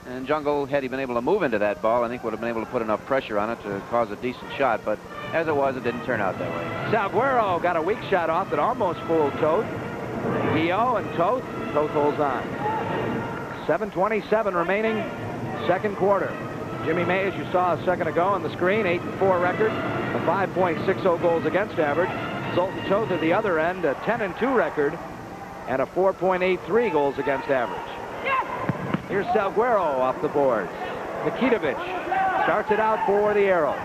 And Jungle, had he been able to move into that ball, I think would have been able to put enough pressure on it to cause a decent shot. But as it was, it didn't turn out that way. Salguero got a weak shot off that almost fooled Toth. Guillaume and Toth. Toth holds on. 7:27 remaining, second quarter. Jimmy May, as you saw a second ago on the screen, 8-4 record, a 5.60 goals against average. Zoltan Toth at the other end, a 10-2 record, and a 4.83 goals against average. Here's Salguero off the boards. Nikitovic starts it out for the Arrows.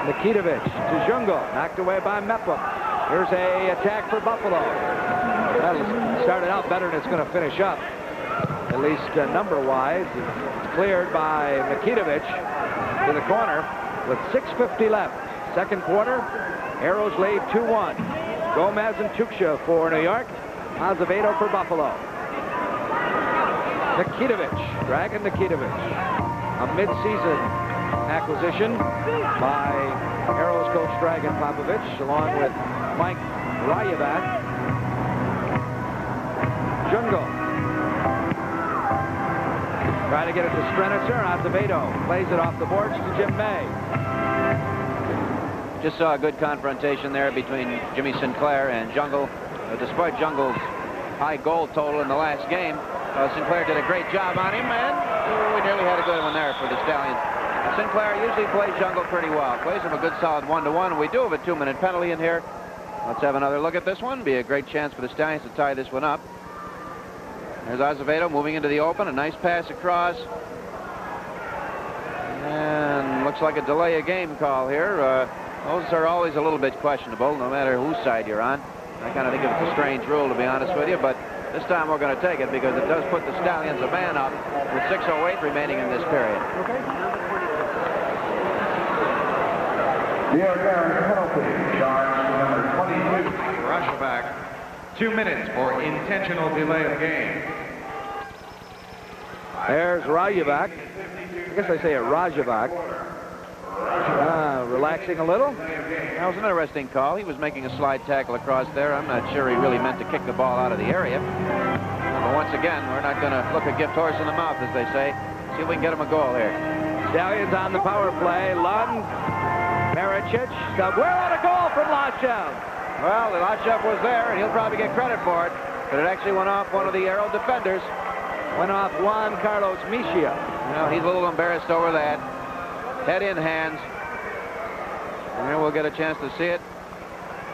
Nikitovich to Jungle, knocked away by Mepham. Here's a attack for Buffalo. That started out better than it's going to finish up, at least number-wise. It's cleared by Nikitovich to the corner with 6:50 left. Second quarter, Arrows lead 2-1. Gomez and Tuksha for New York. Azevedo for Buffalo. Nikitovich, Dragan Nikitovich, a mid-season acquisition by Arrows coach Dragan Popovich, along with Mike Rayovac. Jungle. Trying to get it to Strenitzer. Azevedo plays it off the boards to Jim May. Just saw a good confrontation there between Jimmy Sinclair and Jungle. Despite Jungle's high goal total in the last game, Sinclair did a great job on him, and we nearly had a good one there for the Stallions. Sinclair usually plays Jungle pretty well. Plays him a good solid 1-to-1, and we do have a 2-minute penalty in here. Let's have another look at this one. Be a great chance for the Stallions to tie this one up. There's Azevedo moving into the open. A nice pass across. And looks like a delay of game call here. Those are always a little bit questionable, no matter whose side you're on. I kind of think it's a strange rule, to be honest with you, but this time we're going to take it because it does put the Stallions a man up with 6:08 remaining in this period. The Arrows penalty, charge number 22. Rajovac, 2 minutes for intentional delay of game. There's Rayovac. I guess I say it Rajovac. Relaxing a little. That was an interesting call. He was making a slide tackle across there. I'm not sure he really meant to kick the ball out of the area. But once again, we're not going to look a gift horse in the mouth, as they say. See if we can get him a goal here. Stallions on the power play. Lund, Maricic, Salguero, a goal from Lachev. Well, Lachev was there, and he'll probably get credit for it. But it actually went off one of the Arrow defenders. Went off Juan Carlos Mejia. Well, he's a little embarrassed over that. Head in hands. And here we'll get a chance to see it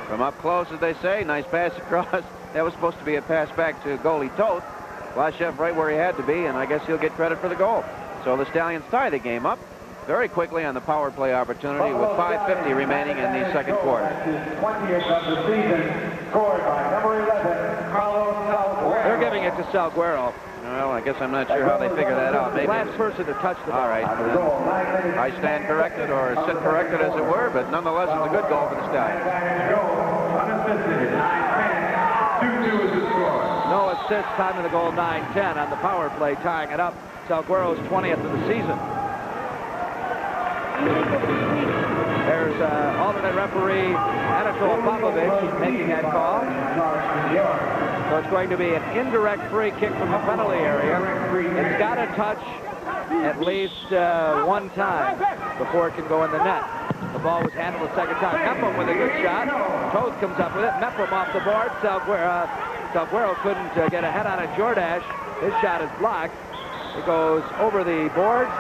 from up close, as they say. Nice pass across. That was supposed to be a pass back to goalie Toth. Lachev right where he had to be, and I guess he'll get credit for the goal. So the Stallions tie the game up very quickly on the power play opportunity with 5:50 remaining in the second quarter. 20th of the season, scored by number 11, Carlos Salguero. They're giving it to Salguero. Well, I guess I'm not sure how they figure that out. Maybe Last person to touch the ball. all right. I stand corrected, or sit corrected, as it were, but nonetheless, it's a good goal for the Stallions. Unassisted, 9-10. 2-2 is the score. No assists, time of the goal, 9-10 on the power play, tying it up. Salguero's 20th of the season. There's alternate referee Anatol Popovich making that call. So it's going to be an indirect free kick from the penalty area. It's got to touch at least one time before it can go in the net. The ball was handled a second time. Mepham with a good shot. Toth comes up with it. Mepham off the board. Salguero couldn't get a head on it. Jordash, his shot is blocked. It goes over the boards.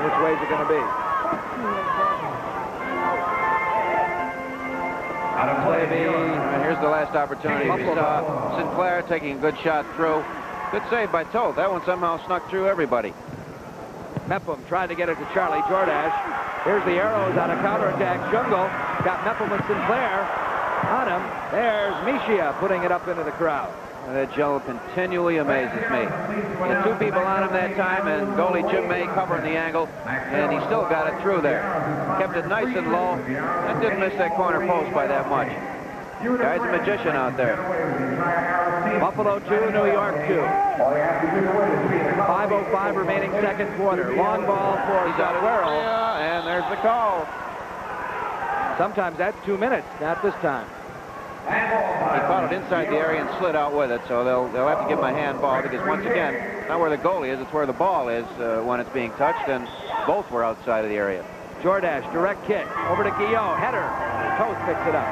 Which way is it going to be? Out of play, Here's the last opportunity. We saw Sinclair taking a good shot through. Good save by Toth. That one somehow snuck through everybody. Mepham trying to get it to Charlie Jordash. Here's the Arrows on a counterattack. Jungle got Mepham and Sinclair on him. There's Mejia putting it up into the crowd. That Joe continually amazes me. He had two people on him that time, and goalie Jim May covering the angle, and he still got it through there. Kept it nice and low, and didn't miss that corner post by that much. Guy's a magician out there. Buffalo 2, New York 2. 5:05 remaining second quarter. Long ball for Salguero. Yeah, and there's the call. Sometimes that's 2 minutes, not this time. He caught it inside the area and slid out with it, so they'll have to give him a handball because, once again, not where the goalie is, it's where the ball is when it's being touched, and both were outside of the area. Jordash, direct kick, over to Guillot, header. Toth picks it up.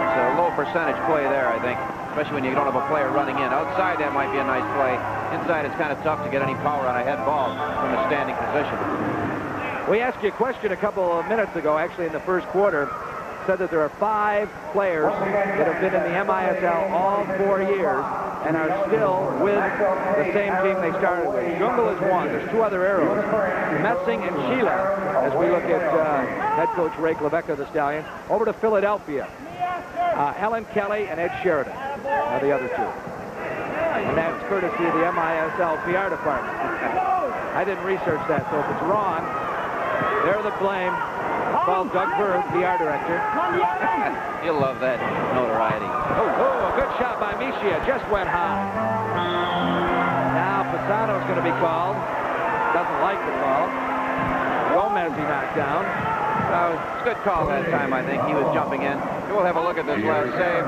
It's a low percentage play there, I think, especially when you don't have a player running in. Outside, that might be a nice play. Inside, it's kind of tough to get any power on a head ball from a standing position. We asked you a question a couple of minutes ago, actually in the first quarter. Said that there are 5 players that have been in the MISL all 4 years and are still with the same team they started with. Jungle is one. There's two other arrows, Messing and Sheila, as we look at head coach Ray Klevecka of the Stallions. Over to Philadelphia, Ellen Kelly and Ed Sheridan are the other two. And that's courtesy of the MISL PR department. I didn't research that, so if it's wrong, they're the blame. Call Doug Bird, PR director. You'll love that notoriety. Oh, a good shot by Mishia. Just went high. Now Pisano's going to be called. Doesn't like the call. Gomez he knocked down. It's a good call that time, I think. He was jumping in. We'll have a look at this last save.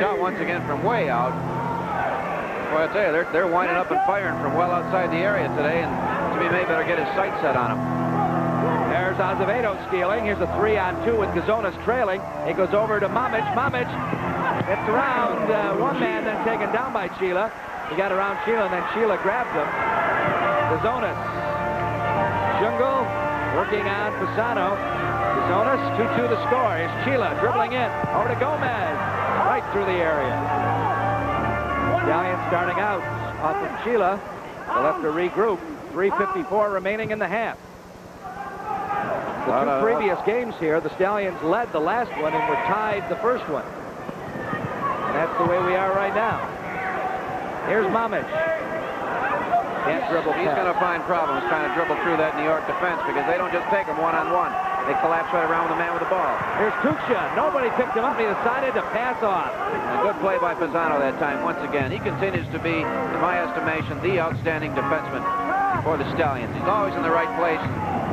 Shot once again from way out. Boy, I tell you, they're winding up and firing from well outside the area today, and Jimmy May better get his sights set on him. There's Azevedo stealing. Here's a 3-on-2 with Gazonas trailing. He goes over to Mamic. Mamic gets around one man, then taken down by Sheila. He got around Sheila, and then Sheila grabbed him. Gazonas. Jungle working on Pisano. Gazonas, 2-2 the score. Here's Sheila dribbling in. Over to Gomez. Right through the area. Stallions starting out off of Sheila. They'll have to regroup. 3:54 remaining in the half. The two previous games here, the Stallions led the last one and were tied the first one. And that's the way we are right now. Here's Mamic. Can't dribble. He's going to find problems trying to dribble through that New York defense because they don't just take him one-on-one. They collapse right around the man with the ball. Here's Tuksha. Nobody picked him up. He decided to pass off. A good play by Pisano that time once again. He continues to be, in my estimation, the outstanding defenseman for the Stallions. He's always in the right place.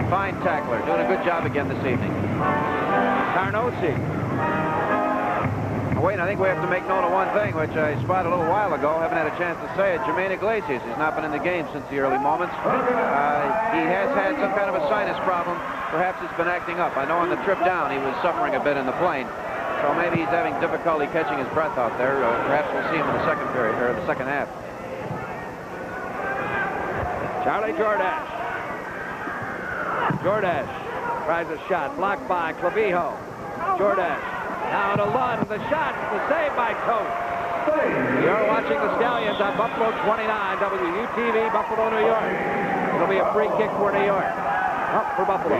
Fine tackler. Doing a good job again this evening. Carnosi. Wait, I think we have to make note of one thing, which I spotted a little while ago. Haven't had a chance to say it. Jermaine Iglesias has not been in the game since the early moments. He has had some kind of a sinus problem. Perhaps it's been acting up. I know on the trip down he was suffering a bit in the plane. So maybe he's having difficulty catching his breath out there. Perhaps we'll see him in the second period, or the second half. Charlie Jordache. Jordache tries a shot. Blocked by Clavijo. Jordache. Now to Lund. The shot. The save by Coates. You're watching the Stallions on Buffalo 29, WUTV, Buffalo, New York. It'll be a free kick for New York. Up for Buffalo.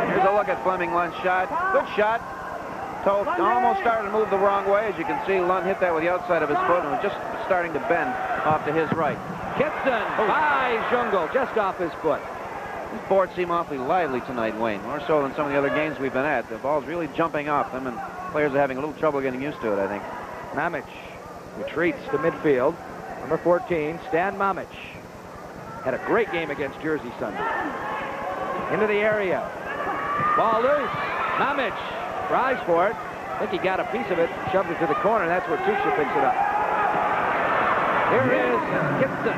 Here's a look at Fleming Lund's shot. Good shot. Toth almost started to move the wrong way. As you can see, Lund hit that with the outside of his foot and was just starting to bend off to his right. Kitson by Jungle, just off his foot. These boards seem awfully lively tonight, Wayne. More so than some of the other games we've been at. The ball's really jumping off them, and players are having a little trouble getting used to it, I think. Mamic retreats to midfield. Number 14, Stan Mamic. Had a great game against Jersey Sunday. Into the area. Ball loose. Mamic tries for it. I think he got a piece of it, shoved it to the corner. That's where Tuksha picks it up. Here is Gibson.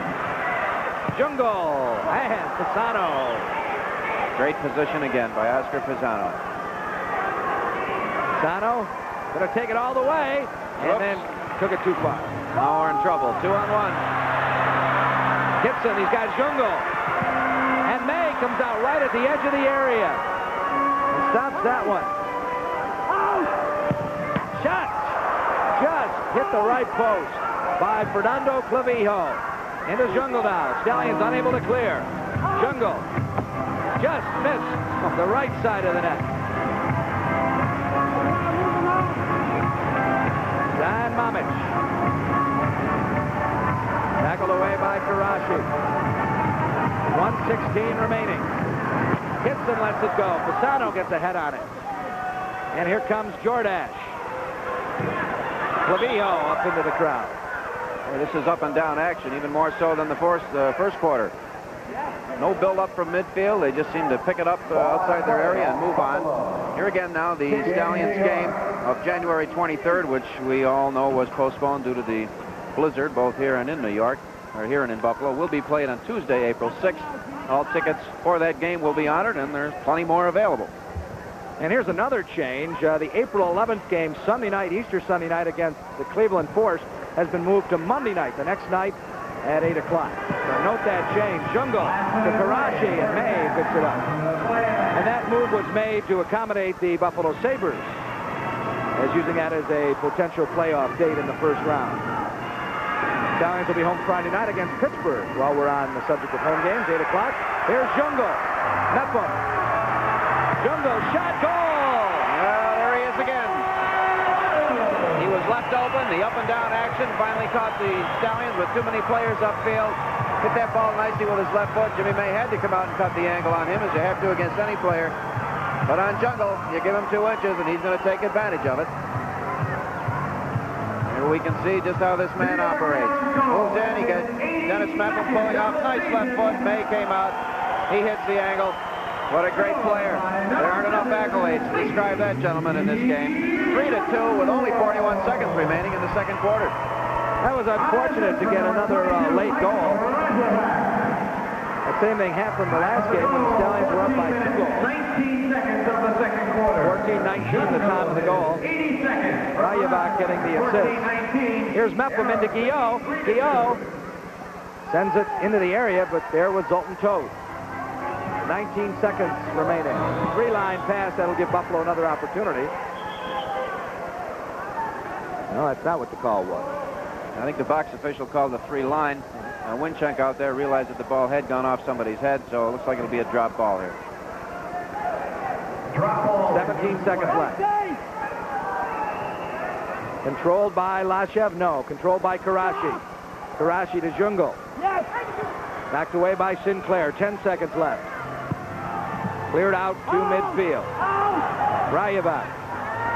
Jungle and Pisano. Great position again by Oscar Pisano. Pisano going to take it all the way, and then took it too far. Now we're in trouble. 2-on-1. Gibson, he's got Jungle. And May comes out right at the edge of the area. And stops that one. Shot! Just hit the right post by Fernando Clavijo. Into Jungle now. Stallions unable to clear. Jungle just missed off the right side of the net. Dan Mamic. Tackled away by Karashi. 1:16 remaining. Kitson lets it go. Pisano gets a head on it. And here comes Jordache. Clavijo up into the crowd. This is up and down action, even more so than the first quarter. No build-up from midfield. They just seem to pick it up outside their area and move on. Here again now, the Stallions game of January 23rd, which we all know was postponed due to the blizzard, both here and in New York, or here and in Buffalo, will be played on Tuesday, April 6th. All tickets for that game will be honored, and there's plenty more available. And here's another change. The April 11th game, Sunday night, Easter Sunday night against the Cleveland Force, has been moved to Monday night, the next night at 8 o'clock. So note that change. Jungle to Karashi, and May picks it up. And that move was made to accommodate the Buffalo Sabres. as using that as a potential playoff date in the first round. Stallions will be home Friday night against Pittsburgh. While we're on the subject of home games, 8 o'clock. Here's Jungle. Mepham. Jungle shot, goal! Well, there he is again. He was left open. The up and down action finally caught the Stallions with too many players upfield. Hit that ball nicely with his left foot. Jimmy May had to come out and cut the angle on him, as you have to against any player. But on Jungle, you give him 2 inches, and he's going to take advantage of it. Here we can see just how this man operates. Moves in, he gets Dennis Mepham pulling off. Nice left foot. May came out. He hits the angle. What a great player. There aren't enough accolades to describe that gentleman in this game. 3-2 with only 41 seconds remaining in the second quarter. That was unfortunate to get another late goal. The same thing happened the last game when the Stallions were up by 2 goals. 19 seconds of the second quarter. 14-19 the time of the goal. 80 seconds. Rayabach getting the assist. Here's Mepham into Guillot. Guillot sends it into the area, but there was Zoltan Toad. 19 seconds remaining. 3-line pass, that'll give Buffalo another opportunity. No, that's not what the call was. I think the box official called the 3-line. Winchunk out there realized that the ball had gone off somebody's head, so it looks like it'll be a drop ball here. 17 seconds left. Controlled by Lashev? No. Controlled by Karashi. Karashi to Jungle. Knocked away by Sinclair. 10 seconds left. Cleared out to midfield. Rayabach.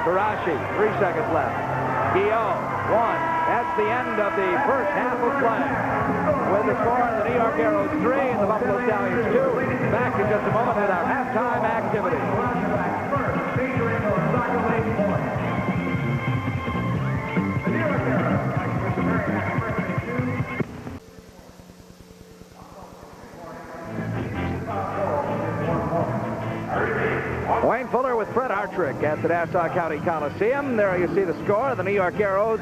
Karashi. 3 seconds left. Guillot. 1. That's the end of the first half of play. With the score of the New York Arrows 3 and the Buffalo Stallions 2. Back in just a moment with our halftime activity. Wayne Fuller with Fred Hartrick at the Nassau County Coliseum. There you see the score of the New York Arrows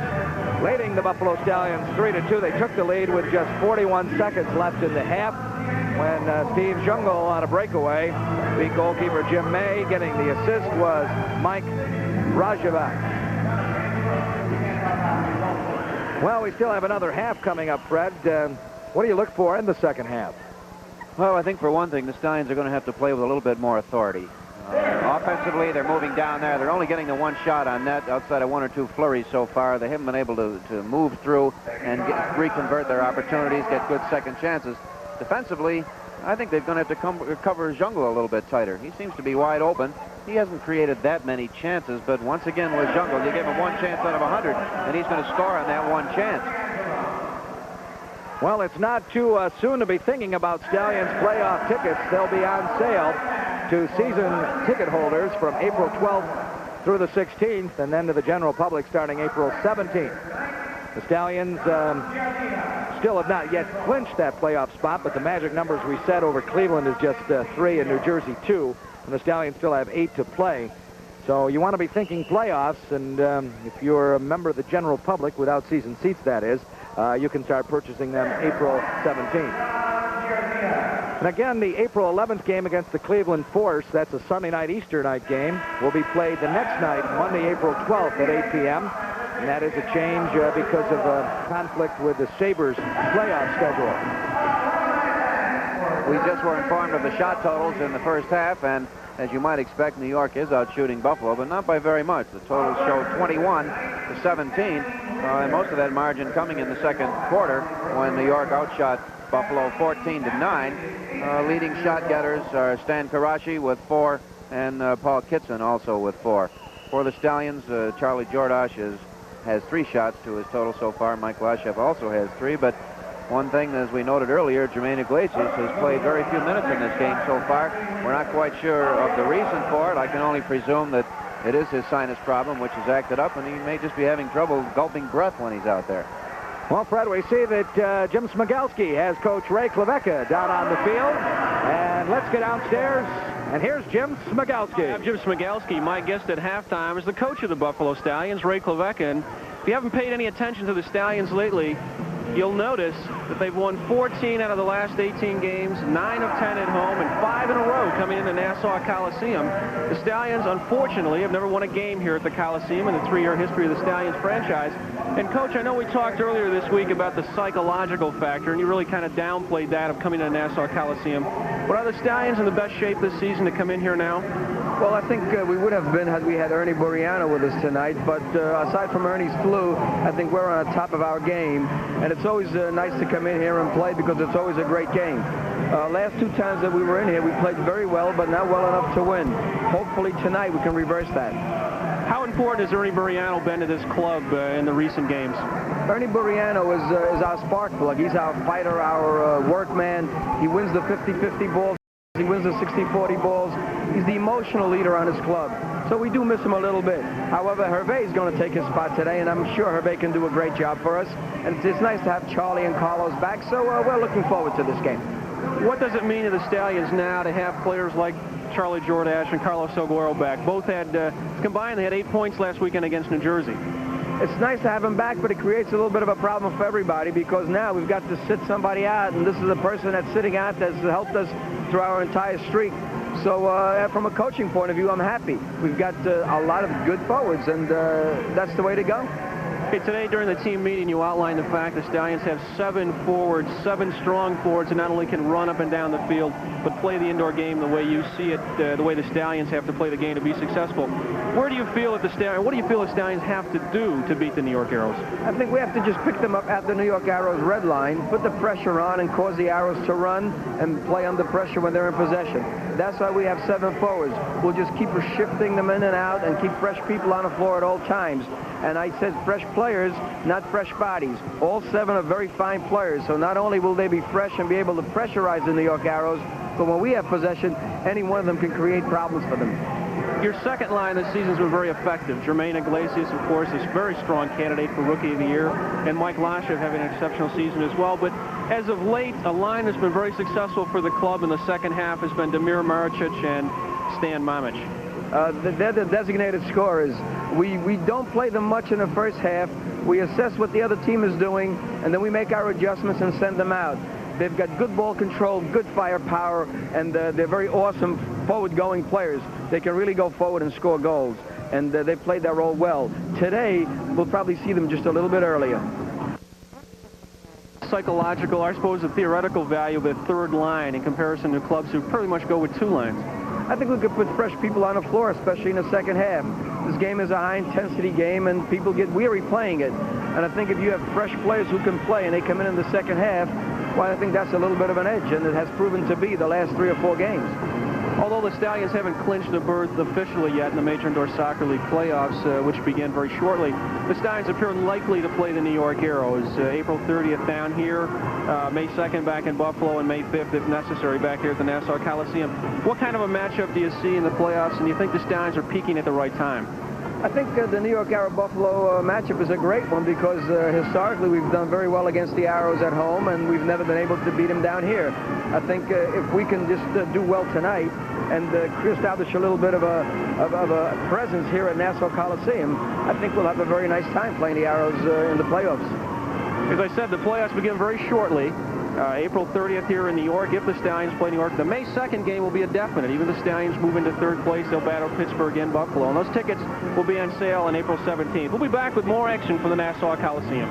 leading the Buffalo Stallions 3-2. They took the lead with just 41 seconds left in the half when Steve Jungle on a breakaway beat goalkeeper Jim May. Getting the assist was Mike Rajavac. Well, we still have another half coming up, Fred. What do you look for in the second half? Well, I think for one thing, the Stallions are going to have to play with a little bit more authority. Offensively, they're moving down there. They're only getting the 1 shot on net outside of 1 or 2 flurries so far. They haven't been able to move through and reconvert their opportunities, get good second chances. Defensively, I think they're going to have to cover Jungle a little bit tighter. He seems to be wide open. He hasn't created that many chances, but once again with Jungle, you give him 1 chance out of 100, and he's going to score on that 1 chance. Well, it's not too soon to be thinking about Stallions playoff tickets. They'll be on sale to season ticket holders from April 12th through the 16th, and then to the general public starting April 17th. The Stallions still have not yet clinched that playoff spot, but the magic numbers we set over Cleveland is just 3 and New Jersey 2, and the Stallions still have 8 to play. So you want to be thinking playoffs, and if you're a member of the general public, without season seats that is, you can start purchasing them April 17th. And again, the April 11th game against the Cleveland Force, that's a Sunday night, Easter night game, will be played the next night, Monday, April 12th at 8 p.m. And that is a change because of a conflict with the Sabres playoff schedule. We just were informed of the shot totals in the first half, and as you might expect, New York is out shooting Buffalo, but not by very much. The totals show 21-17, and most of that margin coming in the second quarter when New York outshot Buffalo 14-9. Leading shot getters are Stan Karashi with 4 and Paul Kitson also with 4. For the Stallions, Charlie Jordash has 3 shots to his total so far. Mike Lashev also has 3, but one thing, as we noted earlier, Jermaine Iglesias has played very few minutes in this game so far. We're not quite sure of the reason for it. I can only presume that it is his sinus problem, which has acted up, and he may just be having trouble gulping breath when he's out there. Well, Fred, we see that Jim Smigelski has Coach Ray Klevecka down on the field. And let's get downstairs. And here's Jim Smigelski. I'm Jim Smigelski. My guest at halftime is the coach of the Buffalo Stallions, Ray Klevecka. And if you haven't paid any attention to the Stallions lately, You'll notice that they've won 14 out of the last 18 games, 9 of 10 at home, and 5 in a row coming into Nassau Coliseum. The Stallions, unfortunately, have never won a game here at the Coliseum in the 3-year history of the Stallions franchise. And, Coach, I know we talked earlier this week about the psychological factor, and you really kind of downplayed that of coming to Nassau Coliseum. But are the Stallions in the best shape this season to come in here now? Well, I think we would have been had we had Ernie Buriano with us tonight, but aside from Ernie's flu, I think we're on the top of our game, and it's always nice to come in here and play because it's always a great game. Last 2 times that we were in here, we played very well, but not well enough to win. Hopefully tonight we can reverse that. How important has Ernie Buriano been to this club in the recent games? Ernie Buriano is our spark plug. He's our fighter, our workman. He wins the 50-50 balls. He wins the 60-40 balls. He's the emotional leader on his club. So we do miss him a little bit. However, Hervé is going to take his spot today, and I'm sure Hervé can do a great job for us. And it's nice to have Charlie and Carlos back, so we're looking forward to this game. What does it mean to the Stallions now to have players like Charlie Jordache and Carlos Salguero back? Both had, combined, they had 8 points last weekend against New Jersey. It's nice to have him back, but it creates a little bit of a problem for everybody because now we've got to sit somebody out, and this is a person that's sitting out that's helped us through our entire streak. So from a coaching point of view, I'm happy. We've got a lot of good forwards, and that's the way to go. Okay, today during the team meeting, you outlined the fact the Stallions have 7 forwards, 7 strong forwards, and not only can run up and down the field, but play the indoor game the way you see it, the way the Stallions have to play the game to be successful. Where do you feel that what do you feel the Stallions have to do to beat the New York Arrows? I think we have to just pick them up at the New York Arrows red line, put the pressure on, and cause the Arrows to run and play under pressure when they're in possession. That's why we have 7 forwards. We'll just keep shifting them in and out and keep fresh people on the floor at all times. And I said fresh players, not fresh bodies. All 7 are very fine players, so not only will they be fresh and be able to pressurize the New York Arrows, but when we have possession, any one of them can create problems for them. Your second line this season's been very effective. Jermaine Iglesias, of course, is a very strong candidate for Rookie of the Year, and Mike Lashev having an exceptional season as well. But as of late, a line that's been very successful for the club in the second half has been Damir Maricic and Stan Mamic. They're the designated scorers. We don't play them much in the first half. We assess what the other team is doing, and then we make our adjustments and send them out. They've got good ball control, good firepower, and they're very awesome forward-going players. They can really go forward and score goals, and they played that role well. Today, we'll probably see them just a little bit earlier. Psychological, I suppose the theoretical value of the third line in comparison to clubs who pretty much go with 2 lines. I think we could put fresh people on the floor, especially in the second half. This game is a high-intensity game, and people get weary playing it. And I think if you have fresh players who can play and they come in the second half, well, I think that's a little bit of an edge, and it has proven to be the last 3 or 4 games. Although the Stallions haven't clinched a berth officially yet in the Major Indoor Soccer League playoffs, which begin very shortly, the Stallions appear likely to play the New York Arrows. April 30th down here, May 2nd back in Buffalo, and May 5th, if necessary, back here at the Nassau Coliseum. What kind of a matchup do you see in the playoffs, and do you think the Stallions are peaking at the right time? I think the New York Arrow-Buffalo matchup is a great one because historically we've done very well against the Arrows at home, and we've never been able to beat them down here. I think if we can just do well tonight and establish a little bit of a presence here at Nassau Coliseum, I think we'll have a very nice time playing the Arrows in the playoffs. As I said, the playoffs begin very shortly. April 30th here in New York, if the Stallions play New York. The May 2nd game will be a definite. Even the Stallions move into 3rd place, they'll battle Pittsburgh and Buffalo. And those tickets will be on sale on April 17th. We'll be back with more action from the Nassau Coliseum.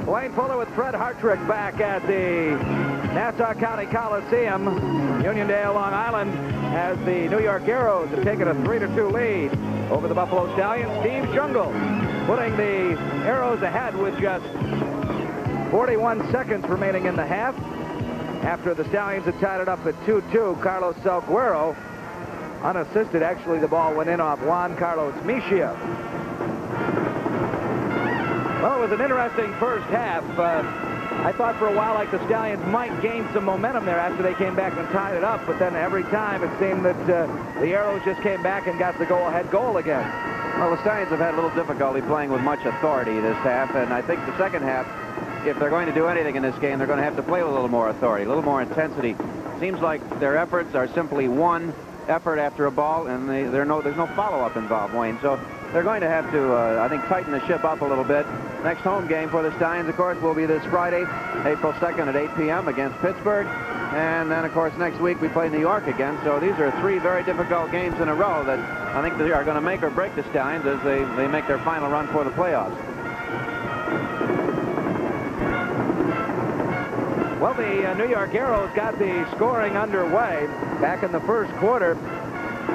Wayne Fuller with Fred Hartrick back at the Nassau County Coliseum. Uniondale, Long Island, as the New York Arrows have taken a 3-2 lead over the Buffalo Stallions. Steve Jungle putting the Arrows ahead with just 41 seconds remaining in the half. After the Stallions had tied it up at 2-2, Carlos Salguero, unassisted, actually the ball went in off Juan Carlos Mejia. Well, it was an interesting first half. I thought for a while like the Stallions might gain some momentum there after they came back and tied it up, but then every time it seemed that the Arrows just came back and got the go-ahead goal again. Well, the Stallions have had a little difficulty playing with much authority this half, and I think the second half, if they're going to do anything in this game, they're going to have to play with a little more authority, a little more intensity. Seems like their efforts are simply one effort after a ball, and there's no follow-up involved, Wayne. So they're going to have to, I think, tighten the ship up a little bit. Next home game for the Stallions, of course, will be this Friday, April 2nd at 8 p.m. against Pittsburgh. And then, of course, next week we play New York again. So these are three very difficult games in a row that I think they are going to make or break the Stallions as they make their final run for the playoffs. Well, the New York Arrows got the scoring underway back in the first quarter.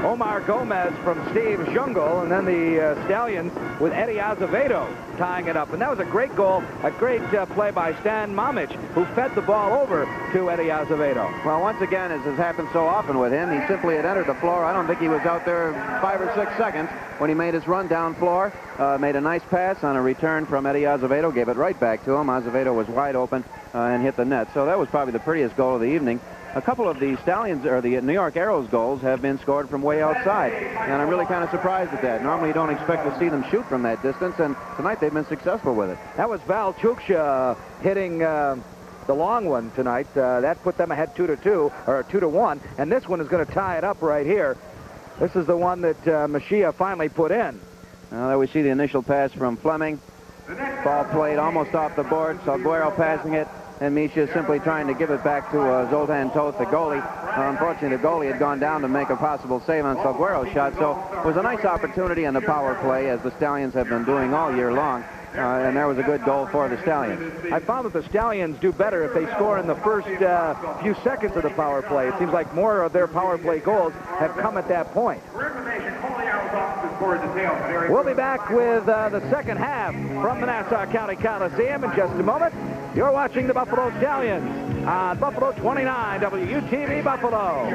Omar Gomez from Steve Jungle, and then the Stallions with Eddie Azevedo tying it up. And that was a great goal, a great play by Stan Mamic, who fed the ball over to Eddie Azevedo. Well, once again, as has happened so often with him, he simply had entered the floor. I don't think he was out there 5 or 6 seconds when he made his run down floor. Made a nice pass on a return from Eddie Azevedo, gave it right back to him. Azevedo was wide open and hit the net. So that was probably the prettiest goal of the evening. A couple of the Stallions, or the New York Arrows goals, have been scored from way outside, and I'm really kind of surprised at that. Normally you don't expect to see them shoot from that distance, and tonight they've been successful with it. That was Val Chuksha hitting the long one tonight. That put them ahead 2-2, or 2-1, and this one is going to tie it up right here. This is the one that Mejia finally put in. Now there we see the initial pass from Fleming. Ball played almost off the board, Salguero passing it, and Misha simply trying to give it back to Zoltan Toth, the goalie. Unfortunately, the goalie had gone down to make a possible save on Salguero's shot, so it was a nice opportunity in the power play, as the Stallions have been doing all year long, and there was a good goal for the Stallions. I found that the Stallions do better if they score in the first few seconds of the power play. It seems like more of their power play goals have come at that point. We'll be back with the second half from the Nassau County Coliseum in just a moment. You're watching the Buffalo Stallions on Buffalo 29, WUTV Buffalo.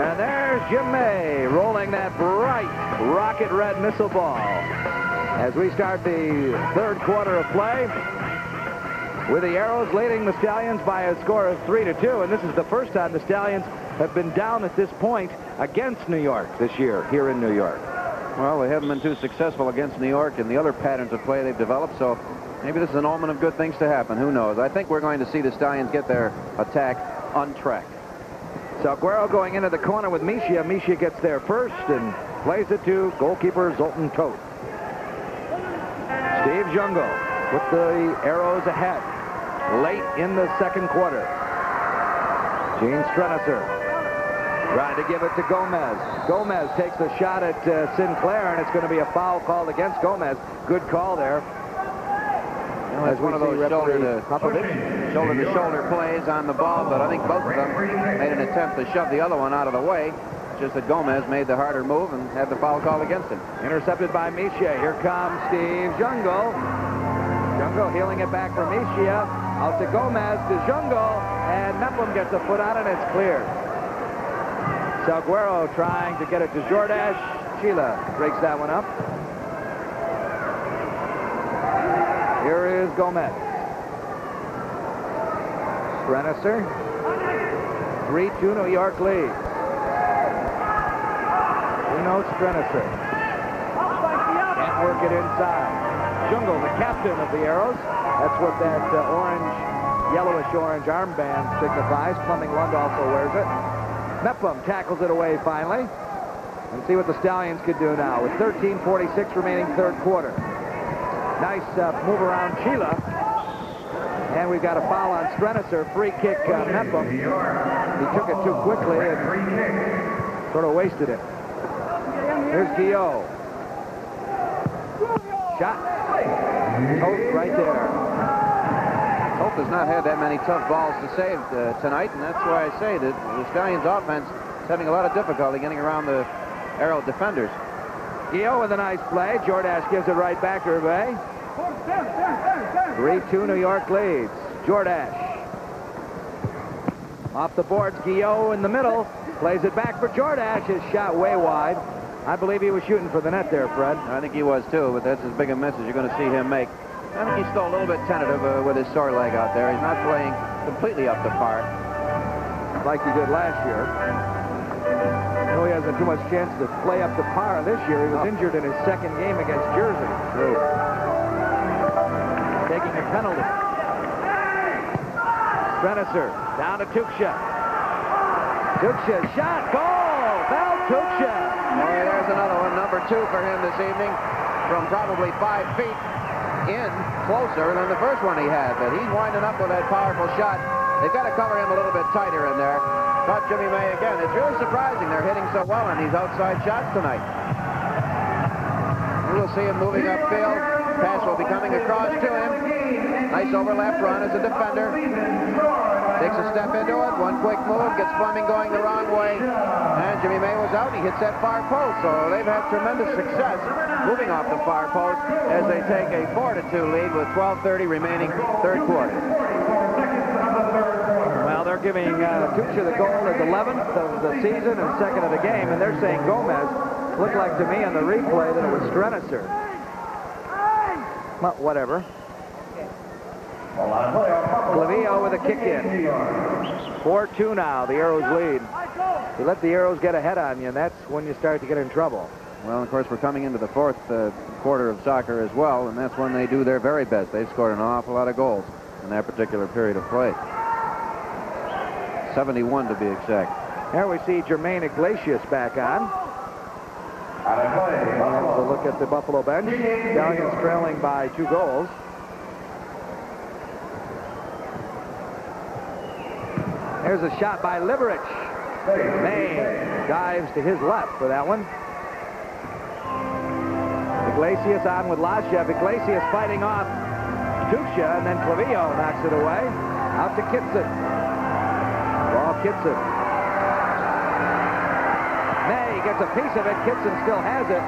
And there's Jim May rolling that bright rocket red missile ball as we start the third quarter of play, with the Arrows leading the Stallions by a score of 3-2, and this is the first time the Stallions have been down at this point against New York this year here in New York. Well, they haven't been too successful against New York and the other patterns of play they've developed, so maybe this is an omen of good things to happen. Who knows? I think we're going to see the Stallions get their attack untracked. Salguero going into the corner with Misha. Misha gets there first and plays it to goalkeeper Zoltan Toth. Steve Jungle with the Arrows ahead late in the second quarter. Gene Strenisser trying to give it to Gomez. Gomez takes the shot at Sinclair, and it's going to be a foul called against Gomez. Good call there. As one of those shoulder-to-shoulder plays on the ball, but I think both of them made an attempt to shove the other one out of the way. Just that Gomez made the harder move and had the foul call against him. Intercepted by Misha. Here comes Steve Jungle. Jungle healing it back for Misha. Out to Gomez, to Jungle, and Meplum gets a foot on it, and it's cleared. Salguero trying to get it to Jordash. Sheila breaks that one up. Here is Gomez. Strenisser. 3-2 New York lead. Strenisser. Can't work it inside. Jungle, the captain of the Arrows. That's what that yellowish-orange armband signifies. Fleming Lund also wears it. Meplum tackles it away finally. And see what the Stallions could do now with 13:46 remaining third quarter. Nice move around Sheila. And we've got a foul on Strenisser. Free kick Meplum. He took it too quickly and sort of wasted it. Here's Guillot. Shot. Toth right there. Toth has not had that many tough balls to save tonight, and that's why I say that the Stallions' offense is having a lot of difficulty getting around the Arrow defenders. Guillot with a nice play. Jordash gives it right back her way. 3-2 New York leads. Jordash. Off the boards, Guillot in the middle. Plays it back for Jordash. His shot way wide. I believe he was shooting for the net there, Fred. I think he was too, but that's as big a miss as you're going to see him make. I think he's still a little bit tentative with his sore leg out there. He's not playing completely up to par. Like he did last year. No, he hasn't too much chance to play up to par this year. He was injured in his second game against Jersey. True. Taking a penalty. Strenicer down to Tuksha. Tuksha shot, goal! Val Tuksha. Boy, there's another one, number 2 for him this evening, from probably 5 feet in, closer than the first one he had. But he's winding up with that powerful shot. They've got to cover him a little bit tighter in there. Caught Jimmy May again. It's really surprising they're hitting so well on these outside shots tonight. We'll see him moving upfield. Pass will be coming across to him. Nice overlap run as a defender. Takes a step into it. One quick move. Gets Fleming going the wrong way. And Jimmy May was out. He hits that far post. So they've had tremendous success moving off the far post as they take a 4-2 lead with 12:30 remaining third quarter. Well, they're giving Tuksha the goal as 11th of the season and 2nd of the game, and they're saying Gomez. Looked like to me on the replay that it was Strenicer. Well, whatever. Clavillo with a kick in. 4-2 now, the Arrows lead. You let the Arrows get ahead on you, and that's when you start to get in trouble. Well, of course, we're coming into the 4th quarter of soccer as well, and that's when they do their very best. They've scored an awful lot of goals in that particular period of play. 71 to be exact. There we see Jermaine Iglesias back on. And a look at the Buffalo bench. Stallions trailing by 2 goals. There's a shot by Liberich. May dives to his left for that one. Iglesias on with Lashev. Iglesias fighting off Tuksha, and then Clavillo knocks it away. Out to Kitson. Ball Kitson. May gets a piece of it. Kitson still has it.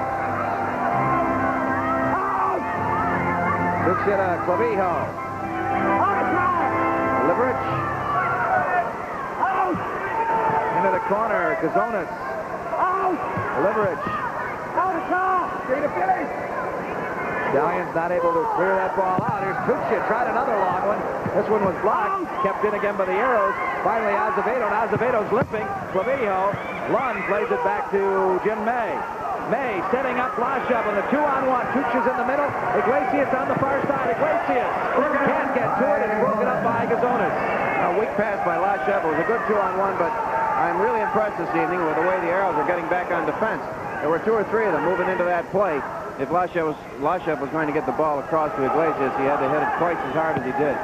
Tuksha to Clavillo. Liberich. Into the corner. Kazonis. Liberich. Stallions not able to clear that ball out. Here's Tuksha, tried another long one. This one was blocked, kept in again by the Arrows. Finally, Azevedo, and Azevedo's limping. Clavillo, Lund plays it back to Jim May. May setting up Lashev on the 2-on-1. Tuksha's in the middle. Iglesias on the far side. Iglesias can't get to it. It's broken up by Gazonis. A weak pass by Lashev. It was a good 2-on-1, but I'm really impressed this evening with the way the Arrows are getting back on defense. There were 2 or 3 of them moving into that play. If Lashev was going to get the ball across to Iglesias, he had to hit it twice as hard as he did.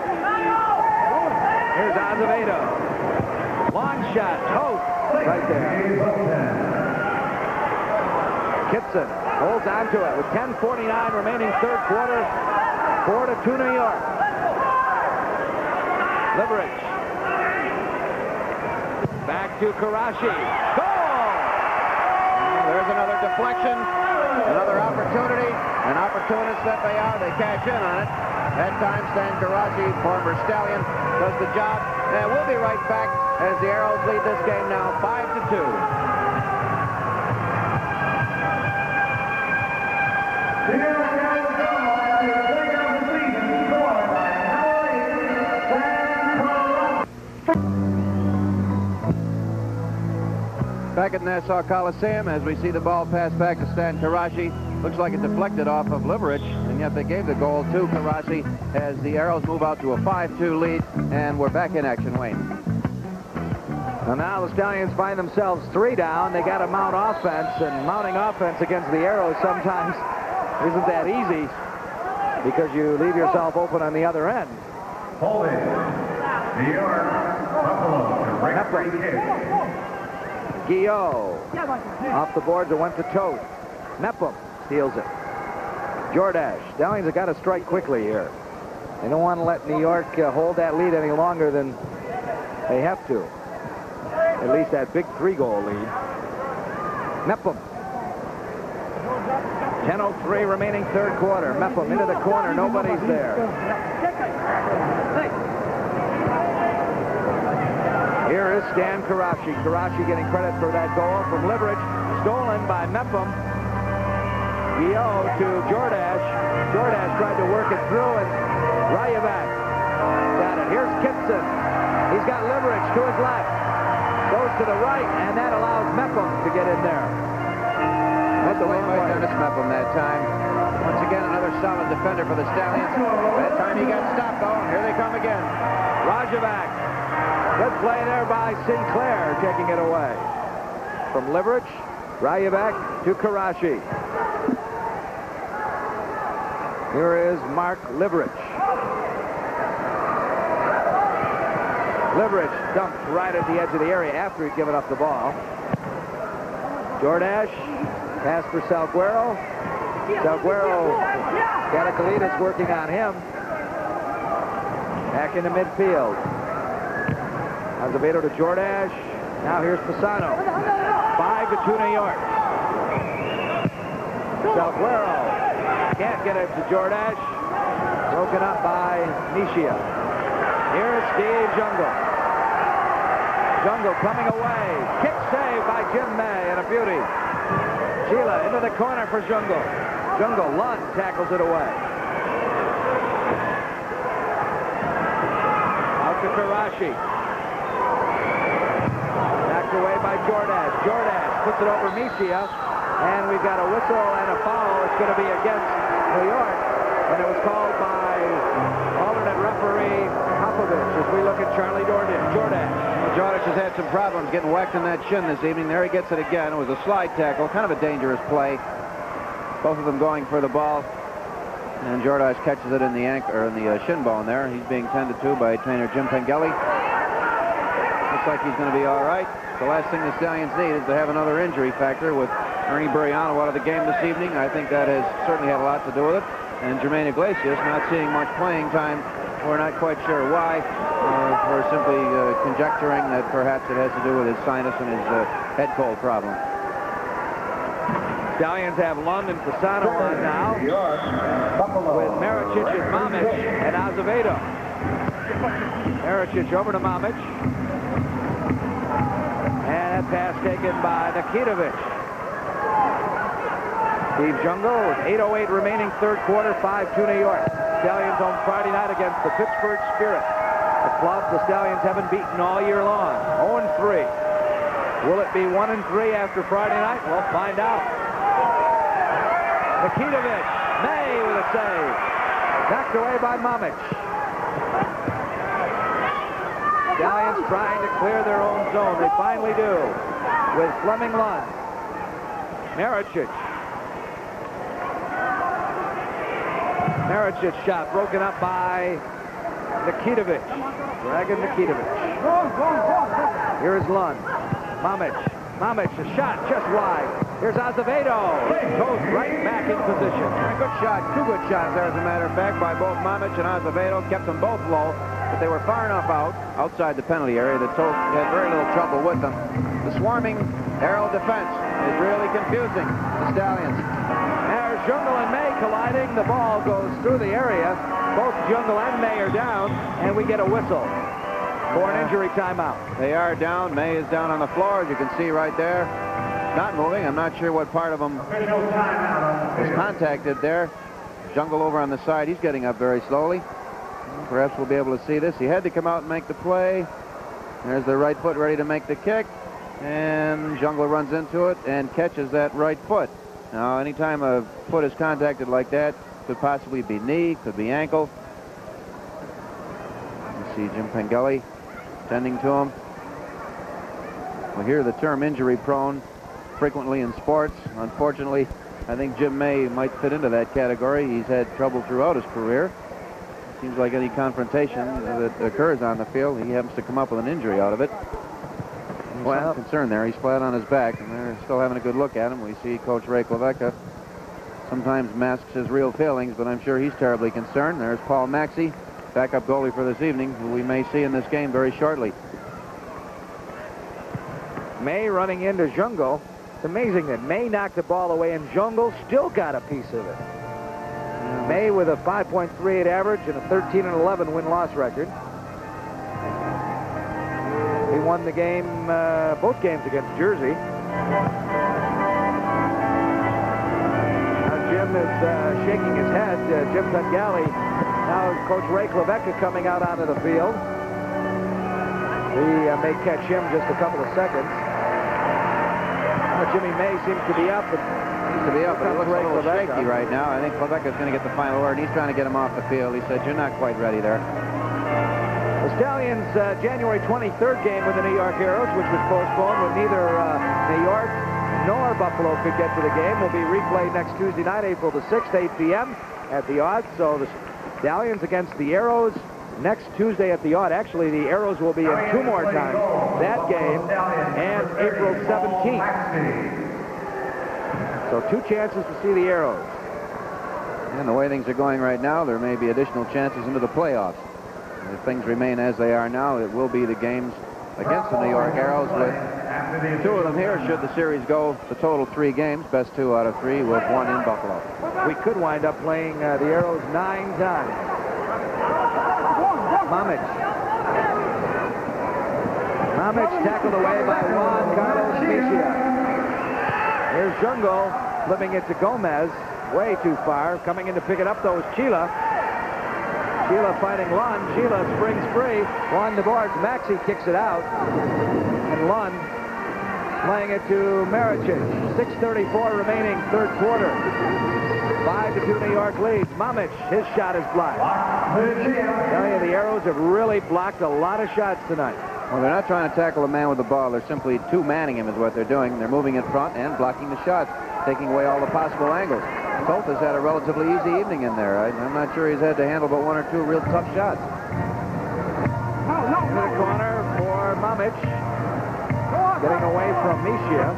Here's Azevedo. Long shot. Toast right there. Kitson holds on to it with 10:49 remaining third quarter. 4-2 New York. Liberich. Back to Karashi. Goal! There's another deflection. Another opportunity. An opportunist that they are. They cash in on it. That time, Stan Karashi, former Stallion, does the job. And we'll be right back as the Arrows lead this game now 5-2. Back at Nassau Coliseum as we see the ball pass back to Stan Karashi. Looks like it deflected off of Liberich, and yet they gave the goal to Karashi as the Arrows move out to a 5-2 lead, and we're back in action, Wayne. Well, now the Stallions find themselves 3 down. They got to mount offense, and mounting offense against the Arrows sometimes isn't that easy because you leave yourself open on the other end. Holding. New York, Buffalo to break free kick. Guillot off the boards and went to Toth. Mepham steals it. Jordash. Stallions have got to strike quickly here. They don't want to let New York hold that lead any longer than they have to. At least that big 3-goal lead. Mepham. 10:03 remaining third quarter. Mepham into the corner. Nobody's there. Here is Stan Karashi. Karashi getting credit for that goal from Liberich. Stolen by Mepham. Guillot to Jordash. Jordash tried to work it through, and Rayovac got it. Here's Kitson. He's got Liverich to his left. Goes to the right, and that allows Mepham to get in there. That's the way by Dennis Mepham that time. Once again, another solid defender for the Stallions. That time he got stopped, though, and here they come again. Rajovac. Good play there by Sinclair, taking it away. From Liverich, Rayovac to Karashi. Here is Mark Liverich. Liverich dumped right at the edge of the area after he'd given up the ball. Jordash, pass for Salguero. Salguero, Galakalides working on him. Back into midfield. Azevedo to Jordash. Now here's Pisano. 5-2 New York. Salguero can't get it to Jordash. Broken up by Nishia. Here's Steve Jungle. Jungle coming away. Kick save by Jim May, and a beauty. Sheila into the corner for Jungle. Jungle, Lund tackles it away. Out to Karashi. Backed away by Jordash. Jordash puts it over Misia, and we've got a whistle and a foul. It's going to be against New York, and it was called by alternate referee Popovich as we look at Charlie Jordash. Jordash has had some problems getting whacked in that shin this evening. There he gets it again. It was a slide tackle, kind of a dangerous play. Both of them going for the ball, and Jordash catches it in the ankle or in the shin bone there. He's being tended to by trainer Jim Pengelly. Looks like he's going to be all right. The last thing the Stallions need is to have another injury factor with Ernie Buriano out of the game this evening. I think that has certainly had a lot to do with it. And Jermaine Iglesias not seeing much playing time. We're not quite sure why. We're simply conjecturing that perhaps it has to do with his sinus and his head cold problem. Stallions have Lund and Pisano on now with Maricic and Mamic and Azevedo. Maricic over to Mamic. And that pass taken by Nikitovic. Steve Jungle with 8:08 remaining third quarter, 5-2 New York. Stallions home Friday night against the Pittsburgh Spirit. A club the Stallions haven't beaten all year long. 0-3. Will it be 1-3 after Friday night? We'll find out. Nikitovic, May with a save. Knocked away by Mamic. Stallions trying to clear their own zone. They finally do with Fleming Lund. Maricic. Maricic shot broken up by Nikitovic. Dragan Nikitovic. Here is Lund. Mamic. Mamic, a shot just wide. Here's Azevedo. Goes right back in position. A good shot. Two good shots there, as a matter of fact, by both Mamic and Azevedo. Kept them both low, but they were far enough outside the penalty area that had very little trouble with them. The swarming aerial defense is really confusing the Stallions. There's Jungle and May colliding. The ball goes through the area. Both Jungle and May are down, and we get a whistle for an injury timeout. They are down. May is down on the floor, as you can see right there. Not moving. I'm not sure what part of him was contacted there. Jungle over on the side. He's getting up very slowly. Perhaps we'll be able to see this. He had to come out and make the play. There's the right foot ready to make the kick. And Jungle runs into it and catches that right foot. Now, anytime a foot is contacted like that, could possibly be knee, could be ankle. You see Jim Pengelly tending to him. We hear the term injury prone frequently in sports. Unfortunately, I think Jim May might fit into that category. He's had trouble throughout his career. Seems like any confrontation that occurs on the field, he happens to come up with an injury out of it. Well, concern there. He's flat on his back, and they're still having a good look at him. We see Coach Ray Klavecka sometimes masks his real feelings, but I'm sure he's terribly concerned. There's Paul Maxey, backup goalie for this evening, who we may see in this game very shortly. May running into Jungle. It's amazing that May knocked the ball away, and Jungle still got a piece of it. May with a 5.38 average and a 13-11 win-loss record. He won the game, both games against Jersey. Now Jim is shaking his head. Jim Pengali. Now Coach Ray Klevecka coming out onto the field. We may catch him just a couple of seconds. Jimmy May seems to be up. But he looks a little shaky right now. I think Klevecka's going to get the final word, and he's trying to get him off the field. He said, "You're not quite ready there." The Stallions' January 23rd game with the New York Arrows, which was postponed when neither New York nor Buffalo could get to the game, will be replayed next Tuesday night, April the 6th, 8 p.m. at the Odd. So the Stallions against the Arrows next Tuesday at the Odd. Actually, the Arrows will be in 2 more times, that game and April 17th. So 2 chances to see the Arrows. And the way things are going right now, there may be additional chances into the playoffs. If things remain as they are now, it will be the games against the New York Arrows with 2 of them here should the series go the total 3 games, best 2 out of 3 with 1 in Buffalo. We could wind up playing the Arrows 9 times. Mamich tackled away by Juan Carlos Mejia. Here's Jungle flipping it to Gomez. Way too far. Coming in to pick it up, though, is Chila. Chila fighting Lund. Chila springs free. Along the boards. Maxey kicks it out. And Lund playing it to Maricic. 6:34 remaining, 3rd quarter. 5-2 New York leads. Mamich, his shot is blocked. I tell you, the Arrows have really blocked a lot of shots tonight. Well, they're not trying to tackle a man with the ball. They're simply two-manning him is what they're doing. They're moving in front and blocking the shots, taking away all the possible angles. Toth has had a relatively easy evening in there. I'm not sure he's had to handle but 1 or 2 real tough shots. Into the corner for Mamich. Getting away from Mejia.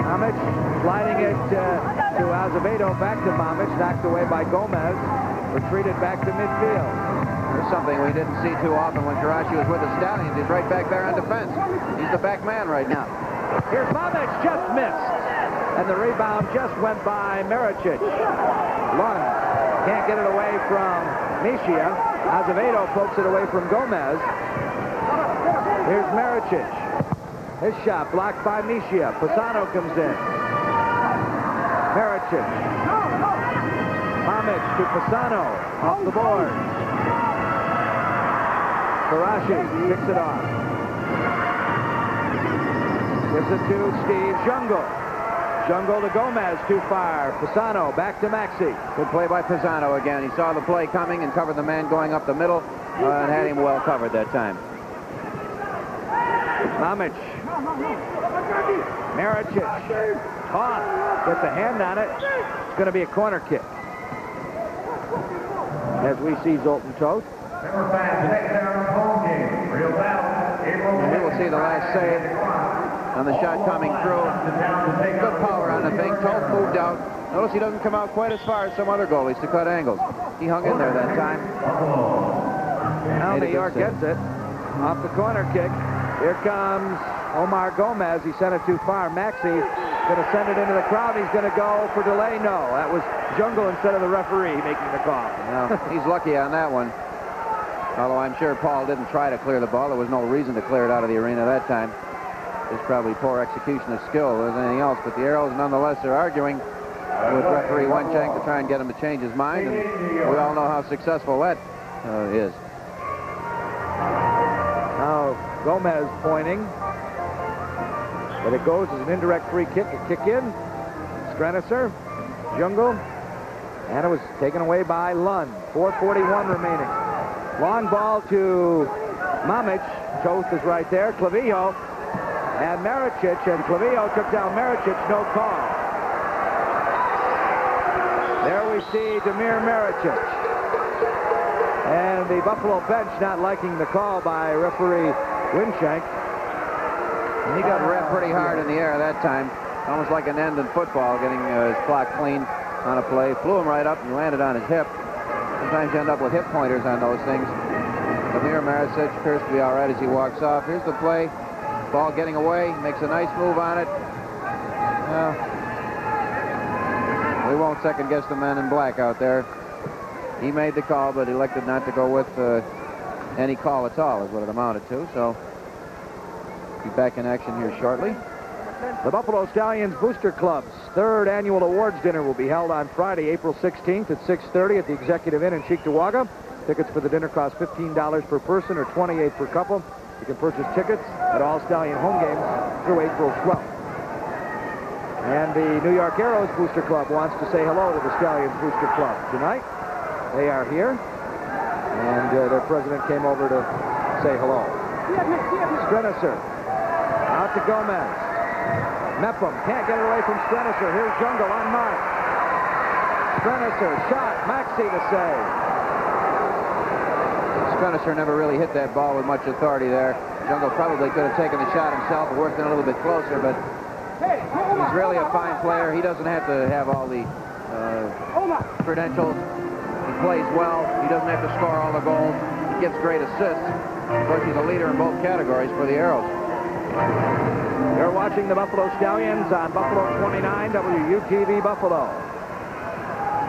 Mamich sliding it to Azevedo, back to Mamich, knocked away by Gomez. Retreated back to midfield. There's something we didn't see too often when Karashi was with the Stallions. He's right back there on defense. He's the back man right now. Here's Mamich, just missed. And the rebound just went by Maricic. Lund can't get it away from Mejia. Azevedo pokes it away from Gomez. Here's Maricic. His shot blocked by Mejia. Pisano comes in. Maricic. Mamich to Pisano. Off the board. Karashi picks it off. Gives it to Steve Jungle. Jungle to Gomez, too far. Pisano back to Maxey. Good play by Pisano again. He saw the play coming and covered the man going up the middle and had him well covered that time. Mamich. Maricic. Toth. Gets a hand on it. It's going to be a corner kick. As we see Zoltan Toth. And we will see the last save on the shot coming through. Good power on the thing. Toth moved out. Notice he doesn't come out quite as far as some other goalies to cut angles. He hung in there that time. Now New York gets it. Off the corner kick. Here comes Omar Gomez. He sent it too far. Maxey going to send it into the crowd. He's going to go for delay. No, that was Jungle instead of the referee making the call. Well, he's lucky on that one. Although I'm sure Paul didn't try to clear the ball. There was no reason to clear it out of the arena that time. It's probably poor execution of skill than anything else. But the Arrows, nonetheless, are arguing with referee Winchak to try and get him to change his mind. And we all know how successful that is. Now Gomez pointing. But it goes as an indirect free kick. A kick in. Strenicer. Jungle. And it was taken away by Lund. 4:41 remaining. Long ball to Mamich. Toth is right there. Clavijo and Maricic. And Clavijo took down Maricic. No call. There we see Damir Maricic. And the Buffalo bench not liking the call by referee Winchak. And he got rep pretty hard in the air that time. Almost like an end in football, getting his clock clean on a play. Flew him right up and landed on his hip. Sometimes you end up with hip pointers on those things. Damir Maricic appears to be all right as he walks off. Here's the play. Ball getting away. Makes a nice move on it. We won't second guess the man in black out there. He made the call, but elected not to go with any call at all is what it amounted to. So be back in action here shortly. The Buffalo Stallions Booster Club's third annual awards dinner will be held on Friday, April 16th at 6:30 at the Executive Inn in Cheektowaga. Tickets for the dinner cost $15 per person or $28 per couple. You can purchase tickets at all Stallion home games through April 12th. And the New York Arrows Booster Club wants to say hello to the Stallions Booster Club tonight. They are here, and their president came over to say hello. Strenicer out to Gomez. Mepham can't get it away from Strenicer. Here's Jungle on mark. Strenicer shot. Maxey to save. Strenicer never really hit that ball with much authority there. Jungle probably could have taken the shot himself and worked it a little bit closer, but he's really a fine player. He doesn't have to have all the credentials. He plays well. He doesn't have to score all the goals. He gets great assists. Of course, he's a leader in both categories for the Arrows. You're watching the Buffalo Stallions on Buffalo 29, WUTV Buffalo.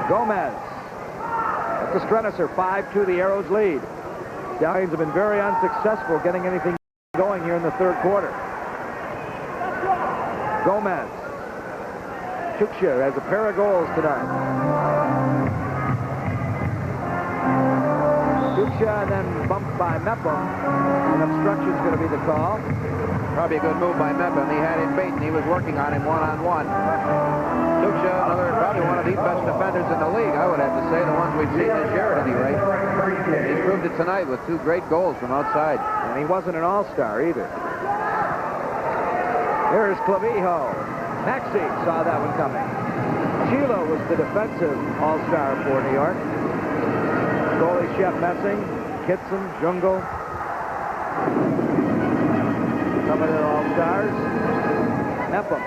Gomez. That's the Strenicer, 5-2, the Arrows lead. Stallions have been very unsuccessful getting anything going here in the third quarter. Gomez. Chuksha has a pair of goals tonight. Chuksha and then bumped by Mepham. And obstruction's going to be the call. Probably a good move by Mepham. He had him beaten. He was working on him one-on-one. Chuksha, probably one of the best defenders in the league, I would have to say, the ones we've seen this year at any rate. He proved it tonight with 2 great goals from outside. And he wasn't an all-star either. Here's Clavijo. Maxey saw that one coming. Sheila was the defensive all-star for New York. Goalie Chef Messing, Kitson, Jungle. Some of their all-stars. Mepham.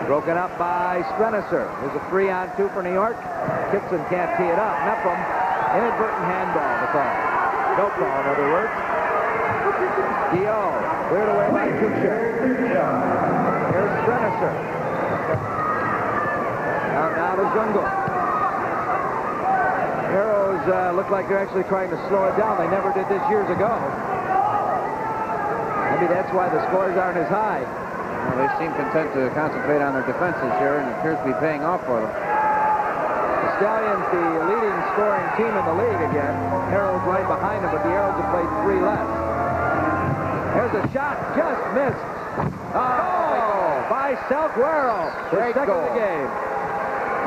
Broken up by Strenicer. There's a 3-on-2 for New York. Kitson can't tee it up. Mepham, inadvertent handball, the call. No call, in other words. Dio, cleared away by Chuksha. Here's Strenicer. Now to Jungle. Arrows look like they're actually trying to slow it down. They never did this years ago. Maybe that's why the scores aren't as high. Well, they seem content to concentrate on their defenses here, and it appears to be paying off for them. The Stallions, the leading scoring team in the league again. Arrows right behind them, but the Arrows have played 3 less. There's a shot, just missed. Oh, by Salguero. Great second goal. of the game.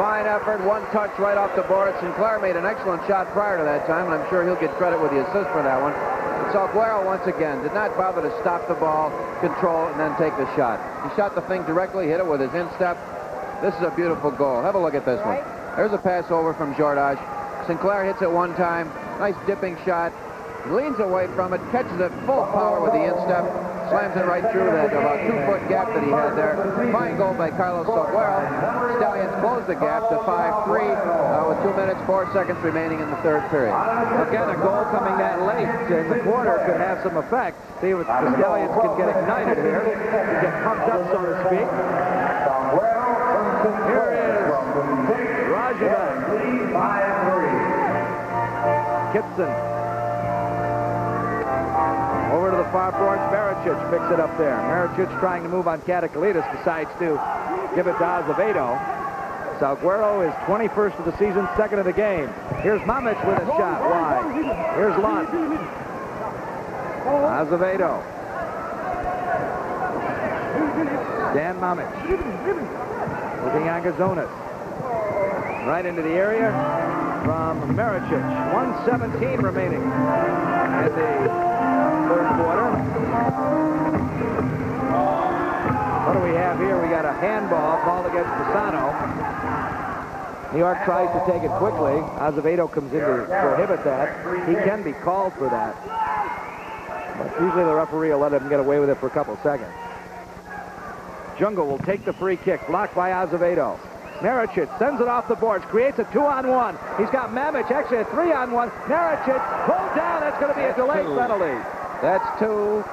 Fine effort, 1 touch right off the board. Sinclair made an excellent shot prior to that time, and I'm sure he'll get credit with the assist for that one. But Salguero, once again, did not bother to stop the ball, control, and then take the shot. He shot the thing directly, hit it with his instep. This is a beautiful goal. Have a look at this one. There's a pass over from Jordache. Sinclair hits it one time. Nice dipping shot. He leans away from it, catches it full power with the instep, slams it right through that about 2-foot gap that he had there. Fine goal by Carlos Salguero. Stallions close the gap to 5-3 with 2 minutes, 4 seconds remaining in the third period. Again, a goal coming that late in the quarter could have some effect. See if the Stallions can get ignited here, get pumped up, so to speak. Here is Rajavan. Kitson. Over to the far boards, Maricic picks it up there. Maricic trying to move on Katakalitis, decides to give it to Azevedo. Salguero is 21st of the season, 2nd of the game. Here's Mamic with a shot wide. Here's Lund. Azevedo. Dan Mamic. Looking at Gazonis. Right into the area from Maricic. 1:17 remaining in the third quarter. What do we have here? We got a handball called against Pisano. New York tries to take it quickly. Azevedo comes in to prohibit that. He can be called for that. But usually the referee will let him get away with it for a couple seconds. Jungle will take the free kick, blocked by Azevedo. Maricic sends it off the boards, creates a 2-on-1. He's got Mamic, actually a 3-on-1. Maricic pulled down. That's going to be a delayed penalty. That's 2.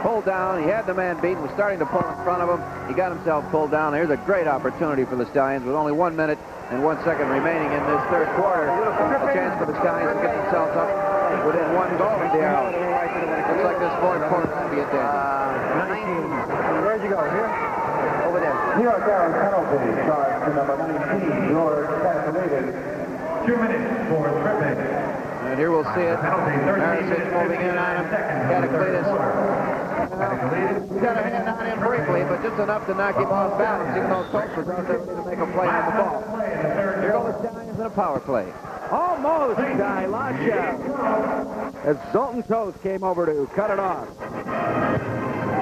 Pulled down. He had the man beaten, was starting to pull in front of him. He got himself pulled down. Here's a great opportunity for the Stallions with only 1 minute and 1 second remaining in this third quarter. A chance for the Stallions to get themselves up within 1 goal of the Arrows. Looks like this fourth quarter will be a dandy. here. Over there. New York Arrows penalty charge to number 19, George Castellitis. 2 minutes for tripping. And here we'll see it. Maricic moving in on him. Catacletus got a hand on him briefly, but just enough to knock him off balance, even though Toast was out there ready to make a play on the ball. Here go the Stallions in a power play. Almost by Lasha. As Zoltan Toast came over to cut it off.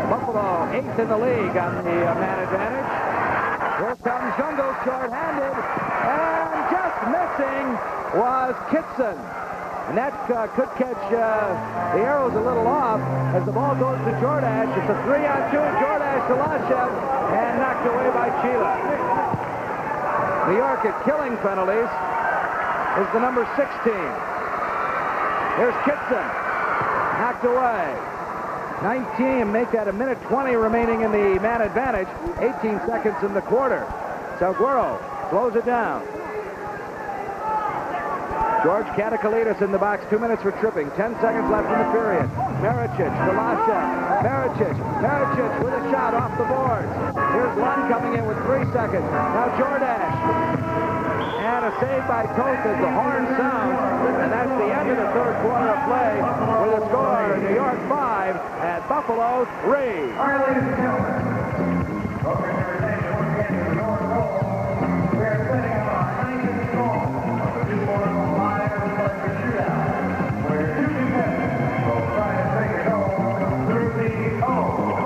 Buffalo 8th in the league on the man advantage. Here comes Jungle short-handed, and just missing was Kitson. And that could catch the Arrows a little off as the ball goes to Jordash. It's a 3-on-2, Jordash to Lashev, and knocked away by Chila. New York at killing penalties is the number 16. Here's Kitson, knocked away. 19, make that a minute 20 remaining in the man advantage. 18 seconds in the quarter. Salguero slows it down. George Catacletus in the box, 2 minutes for tripping. 10 seconds left in the period. Maricic to Lasha. Maricic with a shot off the boards. Here's Lund coming in with 3 seconds. Now Jordash. And a save by Toth as the horn sounds. And that's the end of the third quarter of play with a score New York 5 at Buffalo 3. All right, ladies and gentlemen. Welcome to your attention once again to the North Pole. We are setting up our 9th installment of the two-quarter live rugby shootout, where two contestants will try to take it home through the O.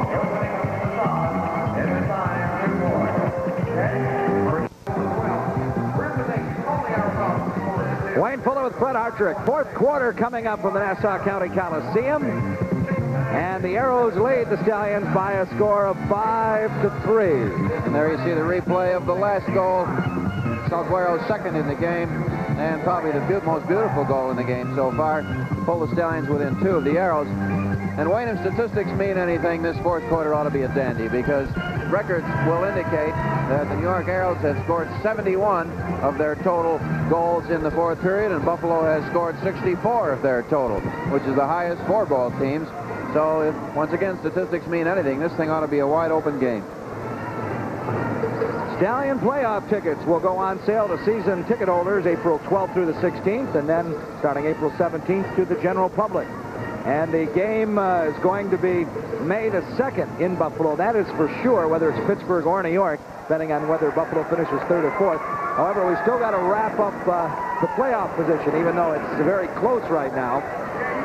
The opening of the facade in the time report. Okay? Wayne Fuller with Fred Hartrick. Fourth quarter coming up from the Nassau County Coliseum. And the Arrows lead the Stallions by a score of 5-3. And there you see the replay of the last goal. Salguero's second in the game, and probably the most beautiful goal in the game so far. Pull the Stallions within 2 of the Arrows. And Wayne, if statistics mean anything, this fourth quarter ought to be a dandy, because records will indicate that the New York Arrows have scored 71 of their total goals in the fourth period, and Buffalo has scored 64 of their total, which is the highest for both teams. So if, once again, statistics mean anything, this thing ought to be a wide-open game. Stallion playoff tickets will go on sale to season ticket holders April 12th through the 16th, and then starting April 17th to the general public. And the game is going to be May the 2nd in Buffalo. That is for sure, whether it's Pittsburgh or New York, depending on whether Buffalo finishes 3rd or 4th. However, we still got to wrap up the playoff position, even though it's very close right now.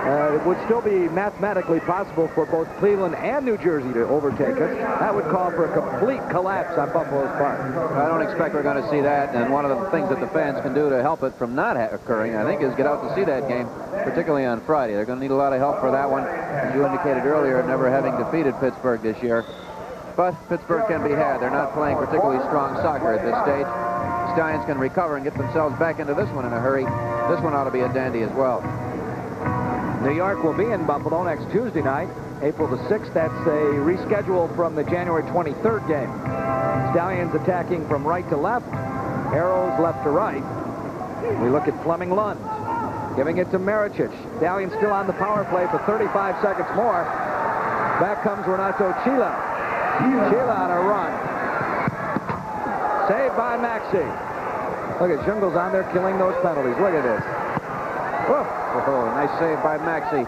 It would still be mathematically possible for both Cleveland and New Jersey to overtake us. That would call for a complete collapse on Buffalo's part. I don't expect we're going to see that, and one of the things that the fans can do to help it from not occurring, I think, is get out to see that game, particularly on Friday. They're going to need a lot of help for that one, as you indicated earlier, never having defeated Pittsburgh this year. But Pittsburgh can be had. They're not playing particularly strong soccer at this stage. Stallions can recover and get themselves back into this one in a hurry. This one ought to be a dandy as well. New York will be in Buffalo next Tuesday night, April the 6th. That's a reschedule from the January 23rd game. Stallions attacking from right to left, Arrows left to right. We look at Fleming Lund, giving it to Maricic. Stallions still on the power play for 35 seconds more. Back comes Renato Chila. Chila on a run. Saved by Maxey. Look at Jungle's on there killing those penalties. Look at this. Whoa. Oh, nice save by Maxey.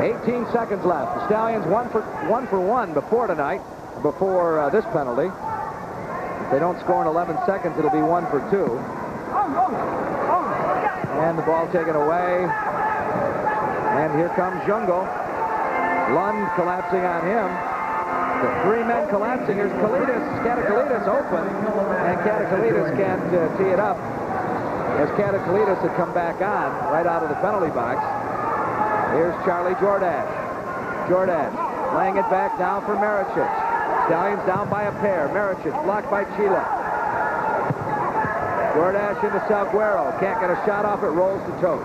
18 seconds left. The Stallions one for one before tonight, before this penalty. If they don't score in 11 seconds, it'll be 1 for 2. And the ball taken away. And here comes Jungle. Lund collapsing on him. The 3 men collapsing. Here's Catacletus open. And Catacletus can't tee it up, as Catacletus had come back on right out of the penalty box. Here's Charlie Jordash. Jordash laying it back down for Maricic. Stallions down by a pair. Maricic blocked by Chila. Jordash into Salguero. Can't get a shot off. It rolls to Toth.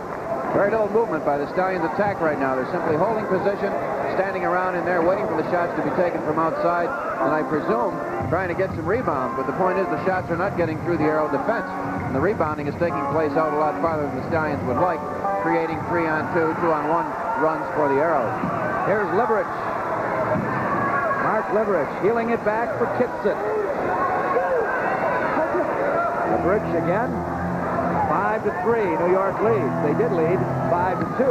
Very little movement by the Stallions' attack right now. They're simply holding position, standing around in there, waiting for the shots to be taken from outside, and I presume trying to get some rebounds. But the point is, the shots are not getting through the Arrow defense. And the rebounding is taking place out a lot farther than the Stallions would like, creating 3-on-2, 2-on-1 runs for the Arrows. Here's Liberich. Liverich heeling it back for Kitson. Liverich again. 5-3. New York leads. They did lead 5-2.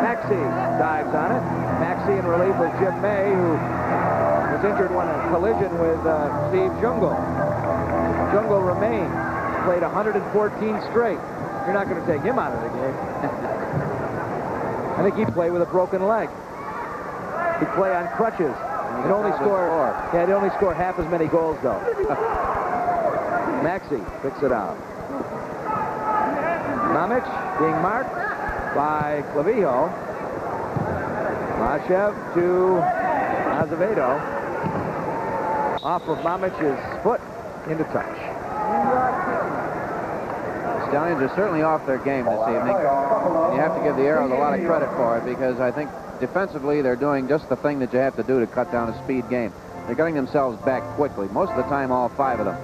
Maxey dives on it. Maxey in relief of Jim May, who was injured when a collision with Steve Jungle. Jungle remains. Played 114 straight. You're not going to take him out of the game. I think he'd play with a broken leg. He'd play on crutches. He'd only score. Yeah, he'd only score half as many goals, though. Maxey picks it out. Mamic being marked by Clavijo. Lashev to Azevedo. Off of Mamic's foot into touch. Stallions are certainly off their game this evening. And you have to give the Arrows a lot of credit for it, because I think defensively they're doing just the thing that you have to do to cut down a speed game. They're getting themselves back quickly. Most of the time, all 5 of them.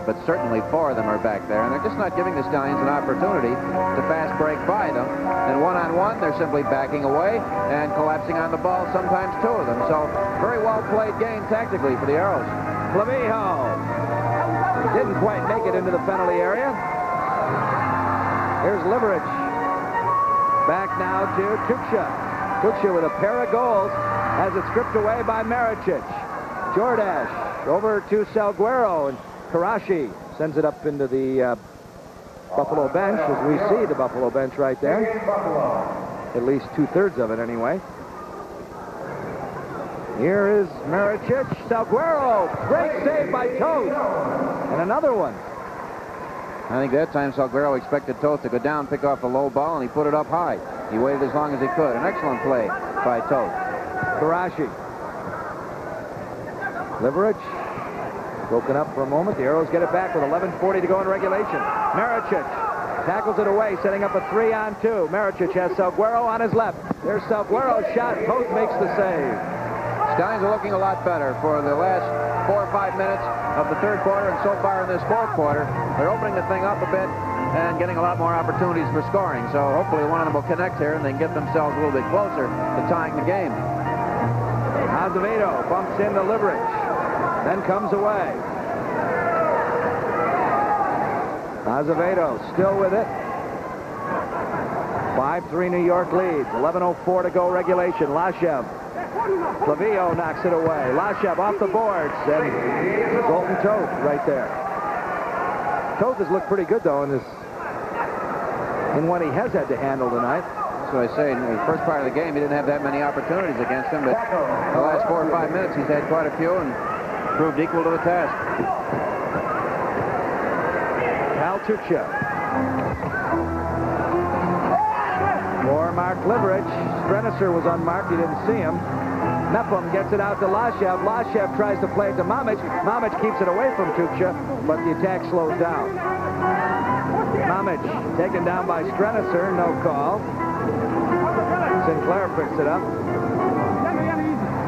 But certainly 4 of them are back there, and they're just not giving the Stallions an opportunity to fast break by them. And one-on-one, they're simply backing away and collapsing on the ball, sometimes 2 of them. So very well played game tactically for the Arrows. Clavijo didn't quite make it into the penalty area. Here's Liverich. Back now to Tuksha. Tuksha with a pair of goals, has it stripped away by Maricic. Jordash over to Salguero, and Karashi sends it up into the Buffalo bench, as we see the Buffalo bench right there. At least 2/3 of it anyway. Here is Maricic. Salguero, great save by Toth. And another one. I think that time Salguero expected Toth to go down, pick off the low ball, and he put it up high. He waited as long as he could. An excellent play by Toth. Karashi. Liverich. Broken up for a moment. The Arrows get it back with 11:40 to go in regulation. Maricic tackles it away, setting up a 3-on-2. Maricic has Salguero on his left. There's Salguero's shot. Toth makes the save. Stallions are looking a lot better for the last 4 or 5 minutes of the 3rd quarter, and so far in this 4th quarter, they're opening the thing up a bit and getting a lot more opportunities for scoring. So hopefully one of them will connect here and they can get themselves a little bit closer to tying the game. Azevedo bumps into Liverich, then comes away. Azevedo still with it. 5-3 New York leads. 11:04 to go regulation. Lashev. Clavijo knocks it away. Lashev off the boards, and Zoltan Toth right there. Toth has looked pretty good, though, in what he has had to handle tonight. That's what I say. In the first part of the game, he didn't have that many opportunities against him, but the last 4 or 5 minutes, he's had quite a few and proved equal to the task. Cal Tuksha. For Mark Liverich. Strenisser was unmarked. He didn't see him. Mepham gets it out to Lashev. Lashev tries to play it to Mamic. Mamic keeps it away from Tuksha, but the attack slows down. Mamic taken down by Strenisser. No call. Sinclair picks it up.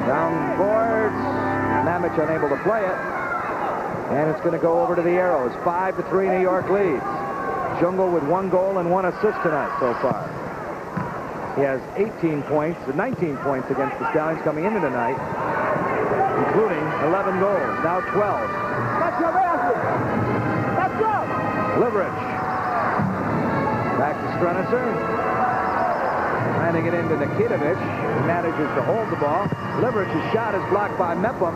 Down boards. Mamic unable to play it. And it's going to go over to the Arrows. 5-3 New York leads. Jungle with 1 goal and 1 assist tonight so far. He has 19 points against the Stallions coming into tonight, including 11 goals, now 12. Liverich. Back to Strenisser. Trying to get into Nikitovic. He manages to hold the ball. Liverich's shot is blocked by Mepham.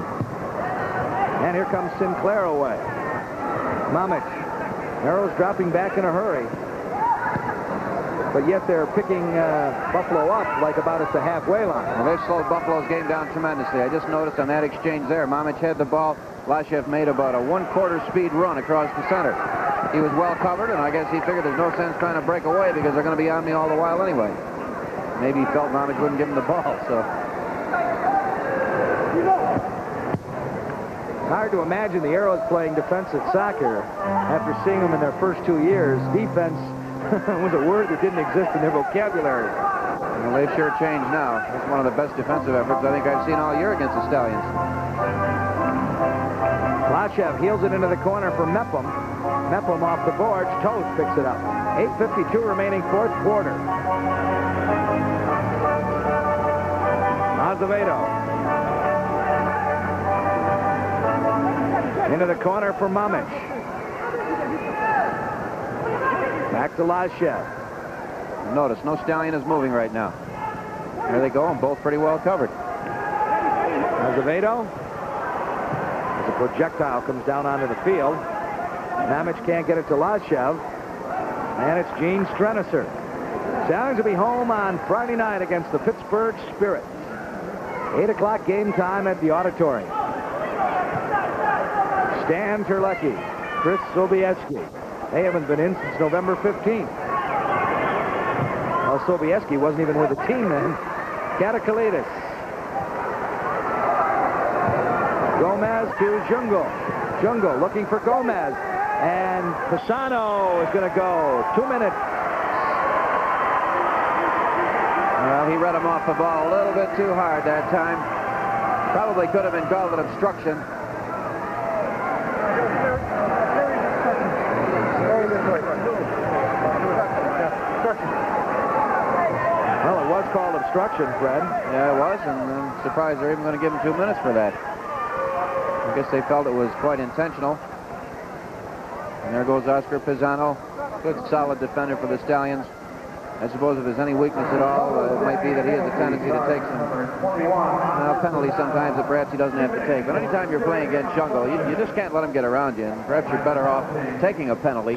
And here comes Sinclair away. Mamic. Arrows dropping back in a hurry. But yet they're picking Buffalo up like about at the halfway line. Well, they've slowed Buffalo's game down tremendously. I just noticed on that exchange there, Mamic had the ball. Lashev made about a 1/4 speed run across the center. He was well covered, and I guess he figured there's no sense trying to break away because they're going to be on me all the while anyway. Maybe he felt Mamic wouldn't give him the ball, so. Hard to imagine the Arrows playing defensive soccer after seeing them in their first 2 years. Defense was a word that didn't exist in their vocabulary. Well, they've sure changed now. It's one of the best defensive efforts I think I've seen all year against the Stallions. Lashev heels it into the corner for Mepham. Mepham off the boards. Toth picks it up. 8:52 remaining 4th quarter. Azevedo. Into the corner for Mamich. Back to Lashev. Notice, no Stallion is moving right now. There they go, and both pretty well covered. Azevedo. As a projectile comes down onto the field. Mamich can't get it to Lashev. And it's Gene Strenisser. Stallions will be home on Friday night against the Pittsburgh Spirits. 8 o'clock game time at the auditorium. Stan Terlecki, Chris Sobieski. They haven't been in since November 15th. Well, Sobieski wasn't even with the team then. Katakalitis. Gomez to Jungle. Jungle looking for Gomez. And Pisano is going to go. 2 minutes. Well, he read him off the ball a little bit too hard that time. Probably could have been called an obstruction. Well, it was called obstruction, Fred. Yeah, it was, and I'm surprised they're even going to give him 2 minutes for that. I guess they felt it was quite intentional. And there goes Oscar Pisano. Good, solid defender for the Stallions. I suppose if there's any weakness at all, it might be that he has a tendency to take some penalties sometimes that perhaps he doesn't have to take. But anytime you're playing against Jungle, you just can't let him get around you. And perhaps you're better off taking a penalty,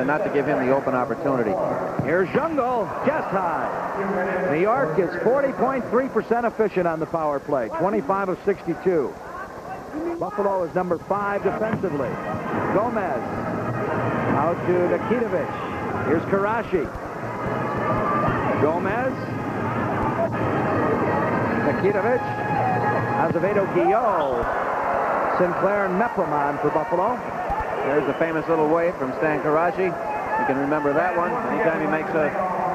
not to give him the open opportunity. Here's Jungle, chest high. New York is 40.3% efficient on the power play, 25 of 62. Buffalo is number 5 defensively. Gomez out to Nikitovich. Here's Karashi. Gomez. Nikitovich. Azevedo Guillot. Sinclair and Meppelman for Buffalo. There's a famous little wave from Stan Karashi. You can remember that one. Anytime he makes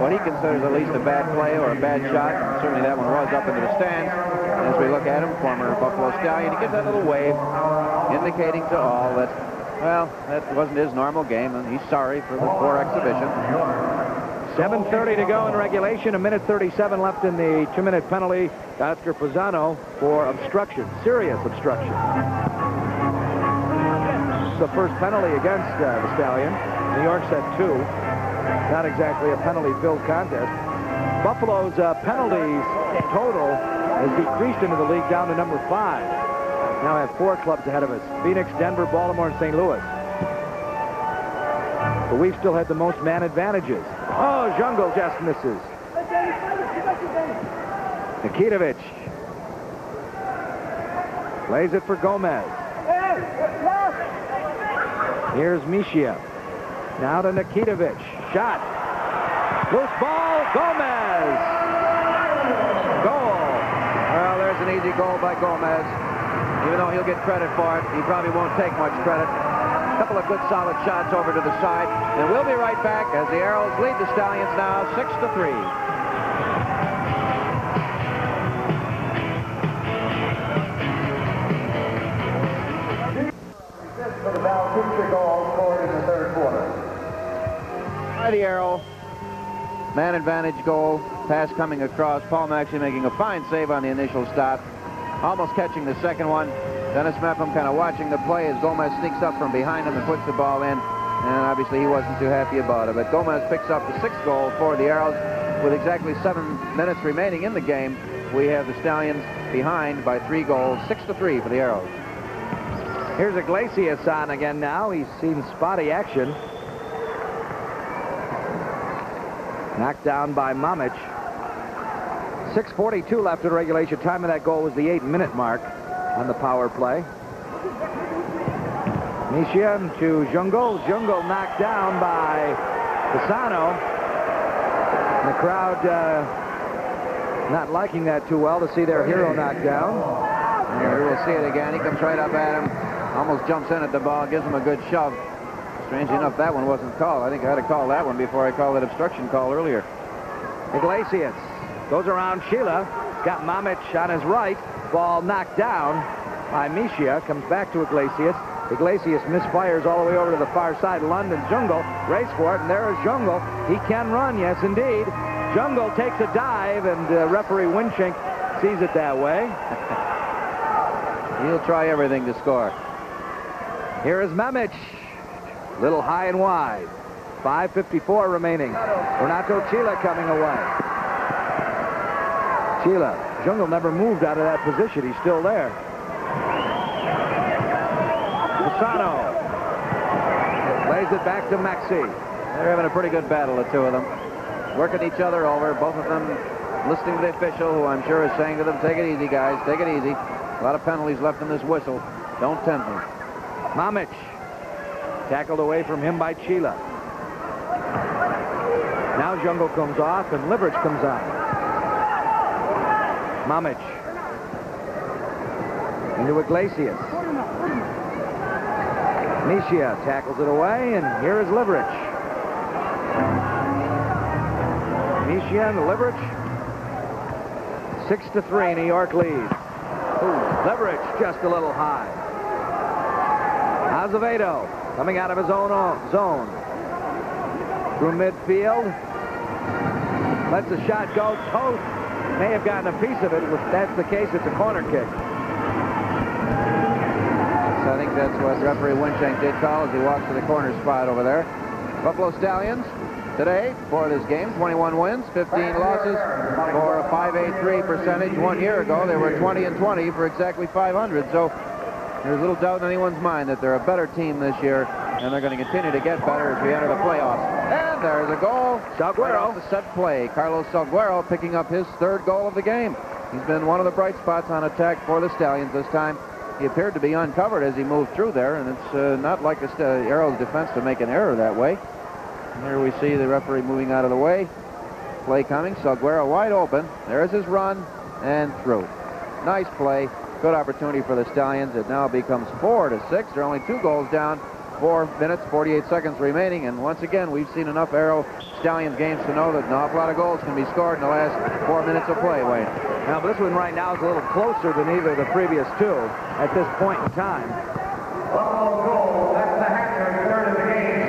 what he considers at least a bad play or a bad shot, certainly that one was up into the stands. As we look at him, former Buffalo Stallion, he gives that little wave, indicating to all that, well, that wasn't his normal game, and he's sorry for the poor exhibition. 7:30 to go in regulation. 1:37 left in the 2-minute penalty. Oscar Pisano for obstruction, serious obstruction. This is the first penalty against the Stallions. New York's had 2. Not exactly a penalty-filled contest. Buffalo's penalties total has decreased into the league down to number 5. Now have 4 clubs ahead of us: Phoenix, Denver, Baltimore, and St. Louis. But we've still had the most man advantages. Oh, Jungle just misses. Nikitovich plays it for Gomez. Here's Mishiev. Now to Nikitovich. Shot. Loose ball. Gomez. Goal. Well, there's an easy goal by Gomez. Even though he'll get credit for it, he probably won't take much credit. A couple of good solid shots over to the side. And we'll be right back as the Arrows lead the Stallions now 6-3. For the Baltimore goal scored in the third quarter. By the Arrow. Man advantage goal. Pass coming across. Paul Maxey making a fine save on the initial stop. Almost catching the second one. Dennis Mepham kind of watching the play as Gomez sneaks up from behind him and puts the ball in. And obviously he wasn't too happy about it. But Gomez picks up the 6th goal for the Arrows. With exactly 7 minutes remaining in the game, we have the Stallions behind by 3 goals. 6-3 for the Arrows. Here's Iglesias on again now. He's seen spotty action. Knocked down by Mamich. 6:42 left in regulation. Time of that goal was the 8-minute mark on the power play. Mishiev to Jungle. Jungle knocked down by Pisano. The crowd not liking that too well to see their hero knocked down. Here we'll see it again. He comes right up at him. Almost jumps in at the ball. Gives him a good shove. Strangely enough, that one wasn't called. I think I had to call that one before I called that obstruction call earlier. Iglesias goes around Sheila. Got Mamich on his right. Ball knocked down by Mishia. Comes back to Iglesias. Iglesias misfires all the way over to the far side. London Jungle race for it, and there is Jungle. He can run, yes indeed. Jungle takes a dive, and referee Winchink sees it that way. He'll try everything to score. Here is Memic. Little high and wide. 5:54 remaining. Renato Chila coming away. Chila. Jungle never moved out of that position. He's still there. Pisano. Lays it back to Maxey. They're having a pretty good battle, the two of them. Working each other over, both of them listening to the official, who I'm sure is saying to them, take it easy, guys, take it easy. A lot of penalties left in this whistle. Don't tempt me. Mamic. Tackled away from him by Chila. Now Jungle comes off and Liverich comes on. Mamic. Into Iglesias. Nishia tackles it away, and here is Liverich. Nishia and Liverich. 6-3, New York leads. Liverich just a little high. Azevedo coming out of his own zone. Through midfield. Lets the shot go. Toth may have gotten a piece of it. If that's the case, it's a corner kick. So I think that's what referee Wincheng did call as he walks to the corner spot over there. Buffalo Stallions today, for this game, 21 wins, 15 losses for a .583 percentage. 1 year ago, they were 20-20 for exactly 500. So there's little doubt in anyone's mind that they're a better team this year, and they're going to continue to get better as we enter the playoffs. And there's a goal. Salguero. The set play. Carlos Salguero picking up his 3rd goal of the game. He's been one of the bright spots on attack for the Stallions this time. He appeared to be uncovered as he moved through there, and it's not like the Arrows defense to make an error that way. Here we see the referee moving out of the way. Play coming. Salguero wide open. There's his run and through. Nice play. Good opportunity for the Stallions. It now becomes 4-6. They're only 2 goals down. 4 minutes, 48 seconds remaining. And once again, we've seen enough Arrow Stallions games to know that an awful lot of goals can be scored in the last 4 minutes of play, Wayne. Now, this one right now is a little closer than either of the previous 2 at this point in time.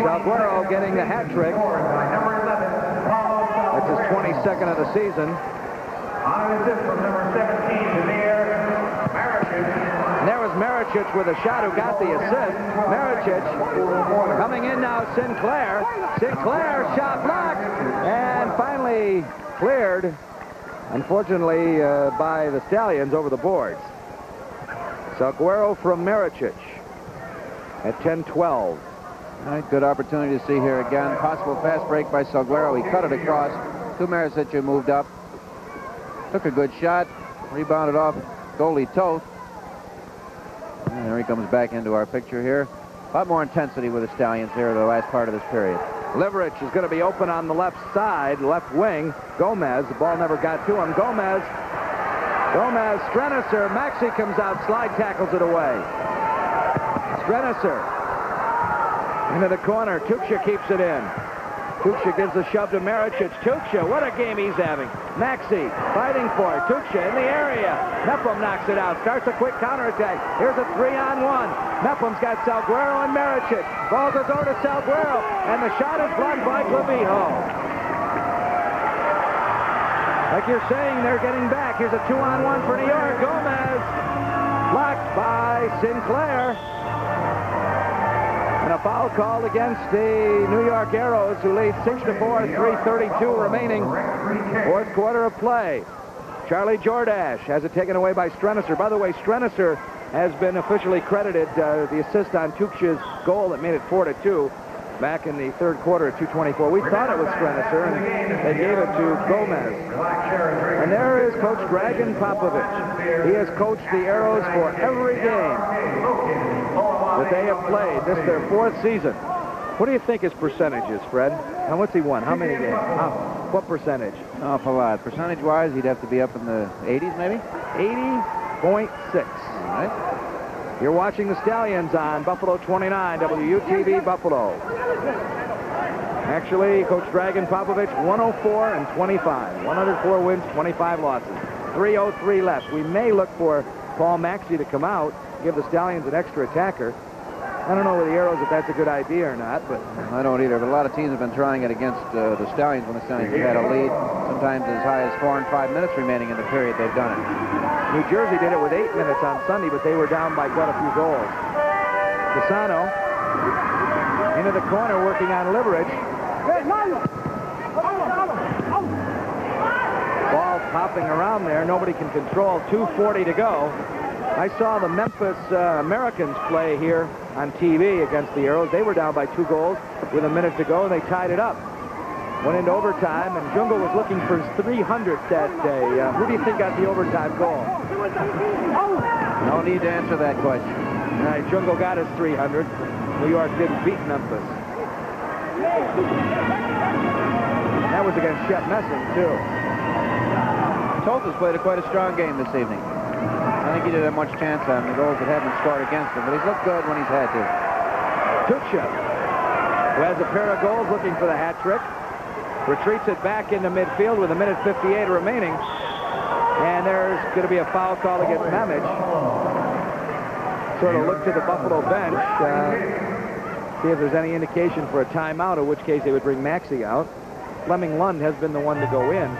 Salguero getting the hat trick. That's his 22nd of the season. And there was Maricic with a shot who got the assist. Maricic coming in now, Sinclair. Sinclair shot blocked and finally cleared, unfortunately, by the Stallions over the boards. Salguero from Maricic at 10-12. All right, good opportunity to see here again. Possible fast break by Salguero. He cut it across to Maricic, who moved up. Took a good shot. Rebounded off goalie Toth. And there he comes back into our picture here. A lot more intensity with the Stallions here in the last part of this period. Liverich is going to be open on the left side, left wing. Gomez, the ball never got to him. Gomez, Strenicer. Maxey comes out, slide tackles it away. Strenicer into the corner. Tuksha keeps it in. Tuksha gives a shove to Maricic. Tuksha, what a game he's having. Maxey fighting for it. Tuksha in the area. Mepham knocks it out. Starts a quick counterattack. Here's a 3-on-1. Mepham's got Salguero and Maricic. Ball goes over to Salguero, and the shot is blocked by Clavijo. Like you're saying, they're getting back. Here's a 2-on-1 for New York. Gomez blocked by Sinclair. And a foul called against the New York Arrows, who lead 6-4, 3:32 remaining. 4th quarter of play. Charlie Jordash has it taken away by Strenicer. By the way, Strenicer has been officially credited the assist on Tuksha's goal that made it 4-2 back in the 3rd quarter at 2:24. We thought it was Strenicer, and they gave it to Gomez. And there is Coach Dragan Popovich. He has coached the Arrows for every game that they have played. This is their 4th season. What do you think his percentage is, Fred? And what's he won? How many games? What percentage? An awful lot. Percentage-wise, he'd have to be up in the 80s, maybe? 80.6. All right. You're watching the Stallions on Buffalo 29, WUTV Buffalo. Actually, Coach Dragan Popovich, 104-25. 104 wins, 25 losses. 3:03 left. We may look for Paul Maxey to come out, give the Stallions an extra attacker. I don't know with the Arrows if that's a good idea or not, but I don't either. But a lot of teams have been trying it against the Stallions when the Stallions have had a lead. Sometimes as high as 4 and 5 minutes remaining in the period they've done it. New Jersey did it with 8 minutes on Sunday, but they were down by quite a few goals. Fasano into the corner working on Liberich. Ball popping around there. Nobody can control. 2:40 to go. I saw the Memphis Americans play here on TV against the Arrows. They were down by 2 goals with a minute to go, and they tied it up. Went into overtime, and Jungle was looking for his 300th that day. Who do you think got the overtime goal? No need to answer that question. All right, Jungle got his 300. New York didn't beat Memphis. That was against Shep Messing, too. Toth has played quite a strong game this evening. I think he didn't have much chance on the goals that haven't scored against him, but he's looked good when he's had to. Tuksha, who has a pair of goals, looking for the hat trick. Retreats it back into midfield with 1:58 remaining. And there's going to be a foul call against Mamich. Sort of look to the Buffalo bench. See if there's any indication for a timeout, in which case they would bring Maxey out. Fleming Lund has been the one to go in.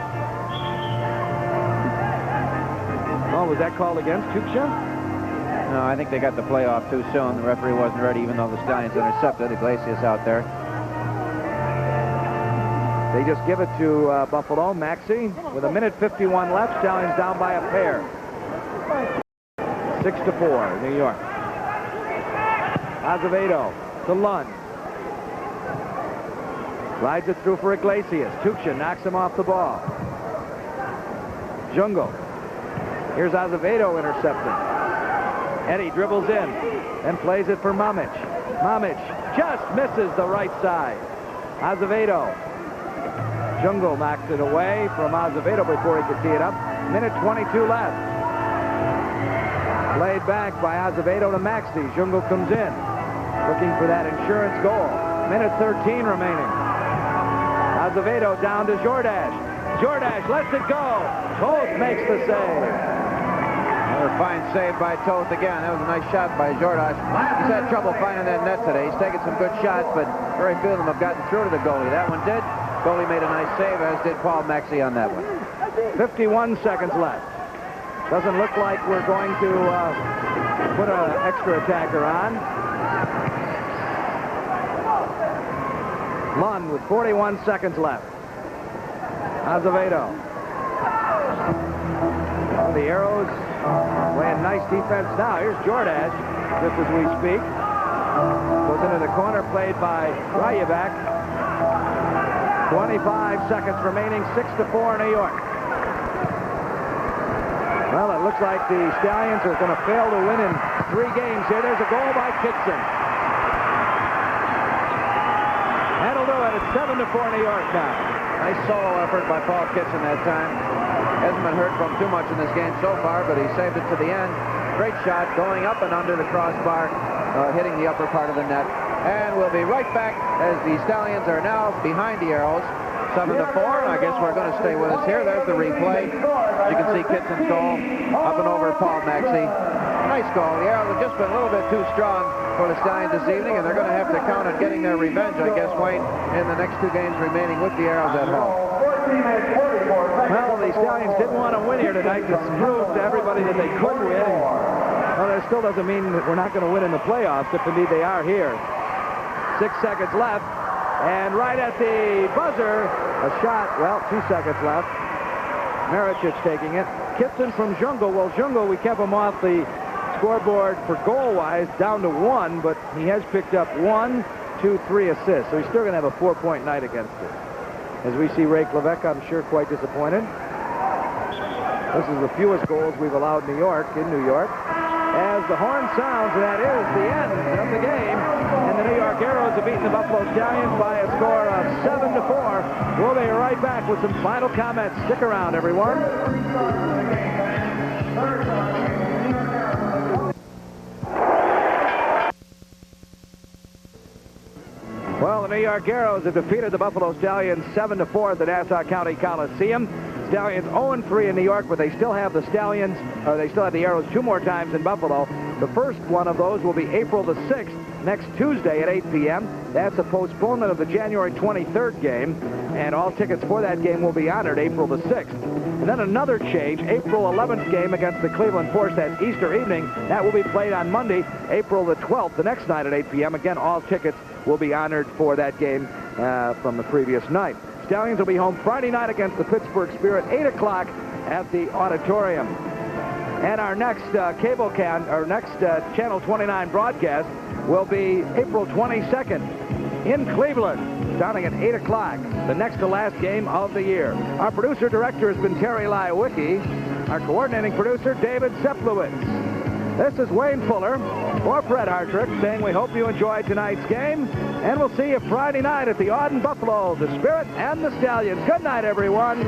Oh, was that called against Tuksha? No, I think they got the play off too soon. The referee wasn't ready, even though the Stallions intercepted. Iglesias out there. They just give it to Buffalo. Maxey with 1:51 left. Stallions down by a pair. 6-4, New York. Azevedo to Lund. Slides it through for Iglesias. Tuksha knocks him off the ball. Jungle. Here's Azevedo intercepting. Eddie dribbles in and plays it for Mamich. Mamich just misses the right side. Azevedo. Jungle knocks it away from Azevedo before he could tee it up. 1:22 left. Played back by Azevedo to Maxey. Jungle comes in, looking for that insurance goal. 1:13 remaining. Azevedo down to Jordash. Jordash lets it go. Toth makes the save. Another fine save by Toth again. That was a nice shot by Jordash. He's had trouble finding that net today. He's taken some good shots, but very few of them have gotten through to the goalie. That one did. Goalie made a nice save, as did Paul Maxey on that one. 51 seconds left. Doesn't look like we're going to put an extra attacker on. Lund with 41 seconds left. Azevedo. Well, the Arrows playing nice defense now. Here's Jordash, just as we speak. Goes into the corner, played by Rayovac. 25 seconds remaining, 6-4 New York. Well, it looks like the Stallions are going to fail to win in 3 games here. There's a goal by Kitson. That'll do it. It's 7-4 New York now. Nice solo effort by Paul Kitson that time. Hasn't been hurt from too much in this game so far, but he saved it to the end. Great shot going up and under the crossbar, hitting the upper part of the net. And we'll be right back as the Stallions are now behind the Arrows. 7-4, and I guess we're going to stay with us here. There's the replay. You can see Kitson's goal up and over Paul Maxey. Nice goal. The Arrows have just been a little bit too strong for the Stallions this evening, and they're going to have to count on getting their revenge, I guess, Wayne, in the next 2 games remaining with the Arrows at home. Well, the Stallions didn't want to win here tonight to prove to everybody that they could win. Well, that still doesn't mean that we're not going to win in the playoffs, if indeed they are here. 6 seconds left, and right at the buzzer, a shot. Well, 2 seconds left. Marichich taking it. Kitson from Jungle. Well, Jungle, we kept him off the scoreboard for goal-wise, down to 1, but he has picked up 1, 2, 3 assists, so he's still going to have a 4-point night against it. As we see Ray Klevec, I'm sure, quite disappointed. This is the fewest goals we've allowed New York in New York. As the horn sounds, that is the end of the game. And the New York Arrows have beaten the Buffalo Stallions by a score of 7-4. We'll be right back with some final comments. Stick around, everyone. Well, the New York Arrows have defeated the Buffalo Stallions 7-4 at the Nassau County Coliseum. Stallions 0-3 in New York, but they still have the Stallions, they still have the Arrows 2 more times in Buffalo. The first one of those will be April the 6th. next Tuesday at 8 p.m. That's a postponement of the January 23rd game, and all tickets for that game will be honored April the 6th. And then another change, April 11th game against the Cleveland Force, that's Easter evening. That will be played on Monday, April the 12th, the next night at 8 p.m. Again, all tickets will be honored for that game from the previous night. Stallions will be home Friday night against the Pittsburgh Spirit, 8 o'clock at the Auditorium. And our next Channel 29 broadcast will be April 22nd in Cleveland, starting at 8 o'clock, the next to last game of the year. Our producer-director has been Terry Lywicki. Our coordinating producer, David Seplowitz. This is Wayne Fuller for Fred Hartrick saying we hope you enjoyed tonight's game, and we'll see you Friday night at the Auden Buffalo, the Spirit and the Stallions. Good night, everyone.